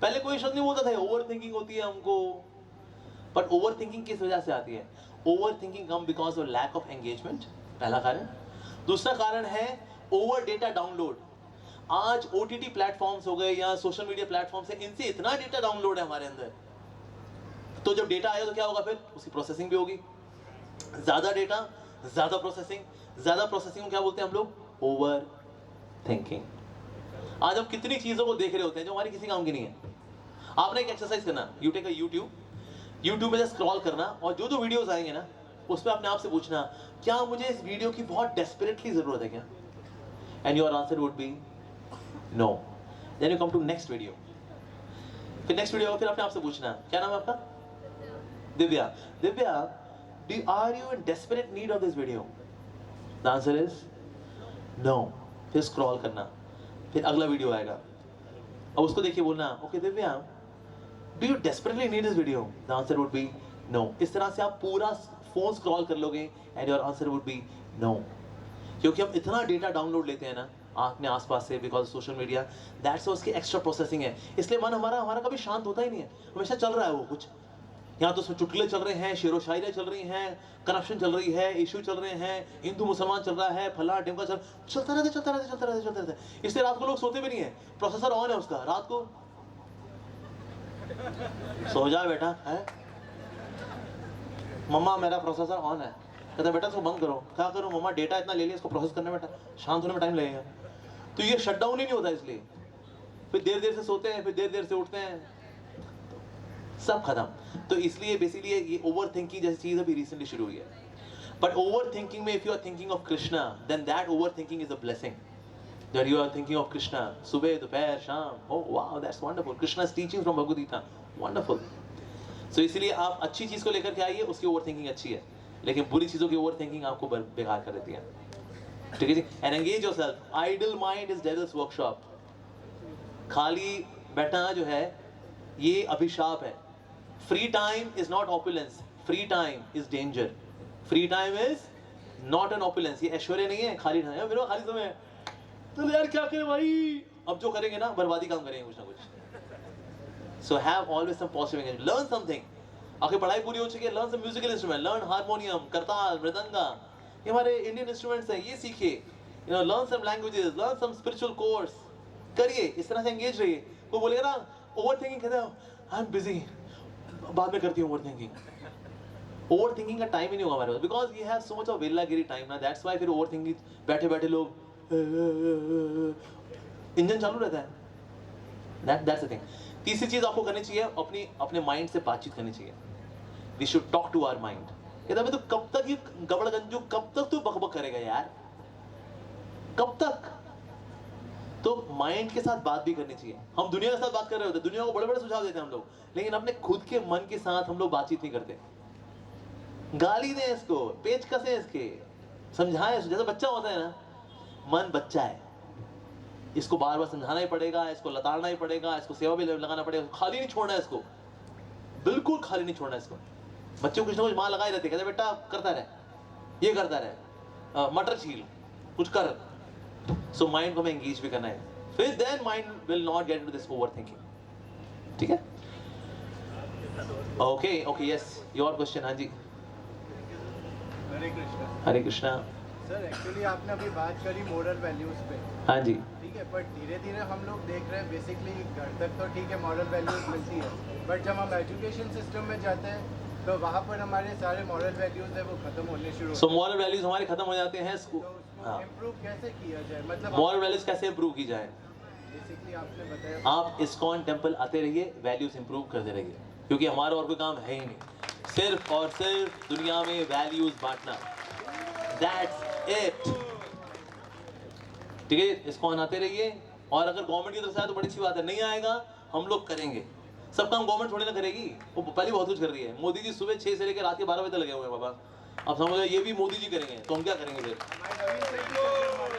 Speaker 1: पहले कोई शब्द नहीं बोलता था ओवरथिंकिंग होती है हमको। बट ओवरथिंकिंग किस वजह से आती है? Overthinking come because of lack of engagement, पहला कारण। दूसरा कारण है ओवर डेटा डाउनलोड। आज OTT प्लेटफॉर्म्स हो गए या सोशल मीडिया प्लेटफॉर्म्स है, इनसे इतना डेटा डाउनलोड है हमारे अंदर, तो जब डेटा आएगा तो क्या होगा? फिर उसकी प्रोसेसिंग भी होगी। ज्यादा डेटा, ज्यादा प्रोसेसिंग को क्या बोलते हैं हम लोग? Over thinking. आज हम कितनी चीजों को देख रहे होते हैं जो हमारी किसी काम की नहीं है। आपने एक एक्सरसाइज करना, यू टेक अ यूट्यूब में स्क्रॉल करना, और जो जो वीडियोस आएंगे ना, उसमें अपने आप से पूछना, क्या मुझे इस वीडियो की बहुत डेस्परेटली जरूरत है क्या? And your answer would be no. Then you come to next video. फिर नेक्स्ट वीडियो फिर अपने आप से पूछना, क्या नाम है आपका? Divya, are you in desperate need of this video? The answer is no. फिर स्क्रॉल करना, फिर अगला वीडियो आएगा, अब उसको देखिए बोलना, okay Divya, do you desperately need this video? The answer would be no. इस तरह से आप पूरा फोन स्क्रॉल कर लोगे and your answer would be no. क्योंकि हम इतना डेटा डाउनलोड लेते हैं ना अपने आसपास से, बिकॉज सोशल मीडिया, दैट्स उसकी एक्स्ट्रा प्रोसेसिंग है। इसलिए मन हमारा कभी शांत होता ही नहीं है, हमेशा चल रहा है वो कुछ। यहाँ तो उसमें चुटकुले चल रहे हैं, शेरो शायरी चल रही हैं, करप्शन चल रही है, इशू चल रहे हैं, हिंदू मुसलमान चल रहा है, फला ढिमका चलता रहता है। इसलिए रात को लोग सोते भी नहीं है, प्रोसेसर ऑन है उसका, रात को सो जा बेटा है, मम्मा मेरा प्रोसेसर ऑन है, कहता बेटा इसको बंद करो। क्या करूँ मम्मा, डेटा इतना ले लिया, इसको प्रोसेस करने में शांत होने में टाइम लगेगा। तो ये शट डाउन ही नहीं होता, इसलिए फिर देर से सोते हैं, फिर देर से उठते हैं, सब खत्म। तो इसलिए बेसिकली ये ओवर थिंकिंग जैसी चीज अभी रिसेंटली शुरू हुई है। बट ओवर थिंकिंग में if you are thinking of Krishna, then that over thinking is a blessing. That you are thinking of Krishna सुबह दोपहर शाम, oh wow that's wonderful, Krishna's teaching from Bhagavad Gita, wonderful. So इसलिए आप अच्छी चीज को लेकर के आइए, उसकी ओवर थिंकिंग अच्छी है, लेकिन बुरी चीजों की ओवर थिंकिंग आपको बेकार कर देती है। ठीक है जी। And engage yourself. Idle mind is devil's workshop. खाली बैठना जो है ये अभिशाप है। Free time is not opulence. Free time is danger. Free time is not an opulence. ये ऐश्वर्य नहीं है, खाली टाइम है, मेरे खाली समय है, तो यार क्या करें भाई, अब जो करेंगे ना बर्बादी काम करेंगे कुछ ना कुछ। So have always some positive engagement. Learn something. आपकी पढ़ाई पूरी हो चुकी है, learn some musical instrument, learn harmonium, करताल, मृदंगा, ये हमारे इंडियन इंस्ट्रूमेंट्स हैं, ये सीखिए। You know, learn some languages, learn some spiritual course. करिए, इस तरह से एंगेज रहिए। कोई बोलेगा ना ओवर थिंकिंग, कहते हो आई एम बिजी, बाद में करती हूँ ओवर थिंकिंग का टाइम ही नहीं होगा हमारे पास, because we have so much of वेलागिरी टाइम ना, दैट्स व्हाई फिर ओवर थिंकिंग, बैठे बैठे लोग इंजन चालू रहता है। That's the thing. तीसरी चीज आपको करनी चाहिए, अपने माइंड से बातचीत करनी चाहिए। We should talk to our mind. कहता है तो कब तक ये गबड़गंजू, कब तक तू बकबक करेगा यार, कब तक? तो माइंड के साथ बात भी करनी चाहिए। हम दुनिया के साथ बात कर रहे होते हैं, दुनिया को बड़े बड़े सुझाव देते हैं हम लोग, लेकिन अपने खुद के मन के साथ हम लोग बातचीत नहीं करते। गाली दें इसको, पेच कसे इसके, समझाएं। जैसे बच्चा होता है ना, मन बच्चा है, इसको बार बार समझाना ही पड़ेगा, इसको लताड़ना ही पड़ेगा, इसको सेवा भी लगाना पड़ेगा, खाली नहीं छोड़ना है इसको, बिल्कुल खाली नहीं छोड़ना इसको। बच्चे को कुछ ना कुछ माँ लगाई रहती है, कहते बेटा करता रहे, ये करता रहे, मटर छील, कुछ कर। सो माइंड को हमें एंगेज भी करना है, फिर then mind will not get into this over thinking. ठीक है। Okay okay yes your question हाँ जी
Speaker 8: हरे कृष्णा
Speaker 1: हरे कृष्णा
Speaker 8: सर एक्चुअली आपने अभी बात करी मॉरल वैल्यूज पे
Speaker 1: हाँ जी
Speaker 8: ठीक है बट धीरे धीरे हम लोग देख रहे हैं बेसिकली घर तक तो ठीक है मॉरल वैल्यूज मिलती है बट जब हम एजुकेशन सिस्टम में जाते हैं तो वहाँ पर हमारे सारे मॉरल वैल्यूज है वो खत्म होने शुरू
Speaker 1: सो मॉरल वैल्यूज हमारे खत्म हो जाते हैं
Speaker 8: तो उसको इम्प्रूव कैसे किया जाए मतलब
Speaker 1: मॉरल वैल्यूज कैसे इंप्रूव की जाए
Speaker 8: बेसिकली आपने बताया
Speaker 1: आप इस्कॉन टेम्पल आते रहिए वैल्यूज इंप्रूव करते रहिए क्योंकि हमारा और कोई काम है ही नहीं सिर्फ और सिर्फ दुनिया में वैल्यूज बांटना दैट्स इट ठीक है इस्कॉन आते रहिए और अगर गवर्नमेंट की तरफ से आए तो बड़ी अच्छी बात है नहीं आएगा हम लोग करेंगे सब काम गवर्नमेंट थोड़ी ना करेगी वो पहले बहुत कुछ कर रही है मोदी जी सुबह 6 से लेकर रात के 12 बजे तक लगे हुए हैं बाबा अब समझो ये भी मोदी जी करेंगे तो हम क्या करेंगे फिर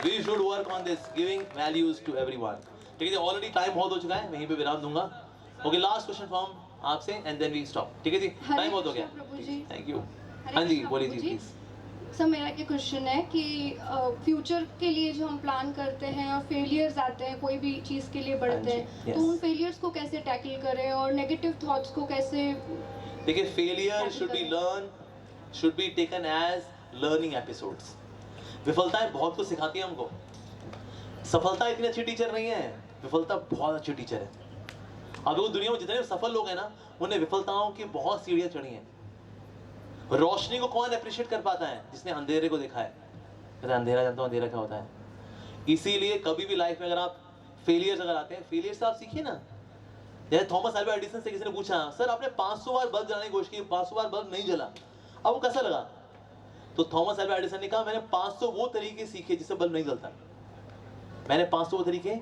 Speaker 1: we should work on this giving values to everyone ठीक है ऑलरेडी टाइम बहुत हो चुका है वहीं पे विराम दूंगा ओके लास्ट क्वेश्चन फ्रॉम आपसे एंड देन वी स्टॉप ठीक है जी टाइम बहुत हो गया
Speaker 9: प्रभु जी।
Speaker 1: थैंक यू
Speaker 9: हरे
Speaker 1: हाँ जी
Speaker 9: कृष्णा
Speaker 1: बोलिए
Speaker 9: प्रभु
Speaker 1: जी
Speaker 9: जी।
Speaker 1: प्लीज
Speaker 9: सर मेरा क्या क्वेश्चन है कि फ्यूचर के लिए जो हम प्लान करते हैं और फेलियर्स आते हैं कोई भी चीज़ के लिए बढ़ते
Speaker 1: हाँ
Speaker 9: हैं
Speaker 1: जी,
Speaker 9: तो
Speaker 1: yes.
Speaker 9: उन फेलियर्स को कैसे टैकल करें और नेगेटिव थॉट्स को कैसे
Speaker 1: देखिए failure should be learn should be taken as learning episodes विफलताएं बहुत कुछ सिखाती है हमको सफलता इतनी अच्छी टीचर नहीं है विफलता बहुत अच्छी टीचर है अब वो दुनिया में जितने सफल लोग हैं ना उन्हें विफलताओं की बहुत सीढ़ियां चढ़ी हैं रोशनी को कौन अप्रिशिएट कर पाता है जिसने अंधेरे को देखा है कहते हैं, अंधेरा जानता हूं अंधेरा क्या होता है इसीलिए कभी भी लाइफ में अगर आप फेलियर्स अगर आते हैं फेलियर्स से आप सीखिए ना जैसे थॉमस अल्वा एडिसन से किसी ने पूछा सर आपने 500 बार बल्ब जलाने की कोशिश की 500 बार बल्ब नहीं जला अब वो कैसा लगा तो थॉमस अल्वा एडिसन ने कहा मैंने 500 वो तरीके सीखे जिससे बल्ब नहीं जलता मैंने 500 वो तरीके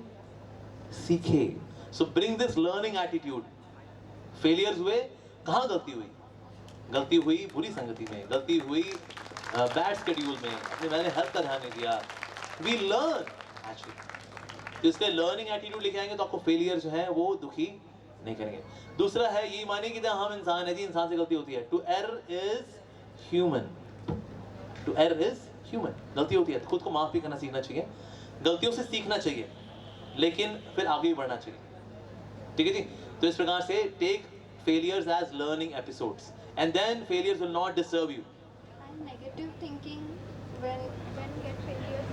Speaker 1: सीखे सो bring this learning attitude failures हुए कहाँ गलती हुई बुरी संगति में गलती हुई बैड शेड्यूल में अपने मैंने हेल्थ का ध्यान नहीं दिया वी लर्न एक्चुअली तो इसके लर्निंग एटीट्यूड लेके आएंगे तो आपको फेलियर जो है वो दुखी नहीं करेंगे दूसरा है ये मानिए कि हम इंसान है जी इंसान से गलती होती है टू एरर इज ह्यूमन गलती होती है खुद को माफ भी करना सीखना चाहिए गलतियों से सीखना चाहिए लेकिन फिर आगे भी बढ़ना चाहिए ठीक है जी तो इस प्रकार से take failures as learning episodes and then failures will not disturb you
Speaker 9: and negative thinking when get failures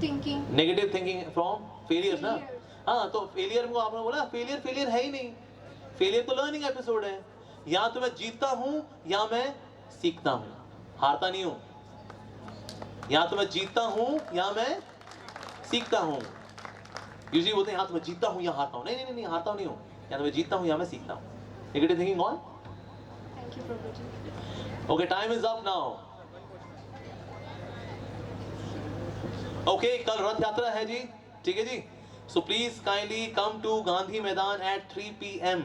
Speaker 9: and negative
Speaker 1: thinking from failures ना हाँ तो failure को आपने बोला failure है ही नहीं failure तो learning episode है या तो मैं जीतता हूँ या मैं सीखता हूँ हारता नहीं हूँ या तो मैं जीतता हूँ या मैं सीखता हूँ यूजुअली बोलते हैं या तो मैं जीतता हूँ या हारता हूँ नहीं हारता नहीं हूँ या तो मैं जीतता हूँ या मैं सीखता हूँ negative thinking on
Speaker 9: thank you Prabhu ji
Speaker 1: okay time is up now okay कल रथ यात्रा है जी ठीक है जी so please kindly come to Gandhi मैदान at 3 p.m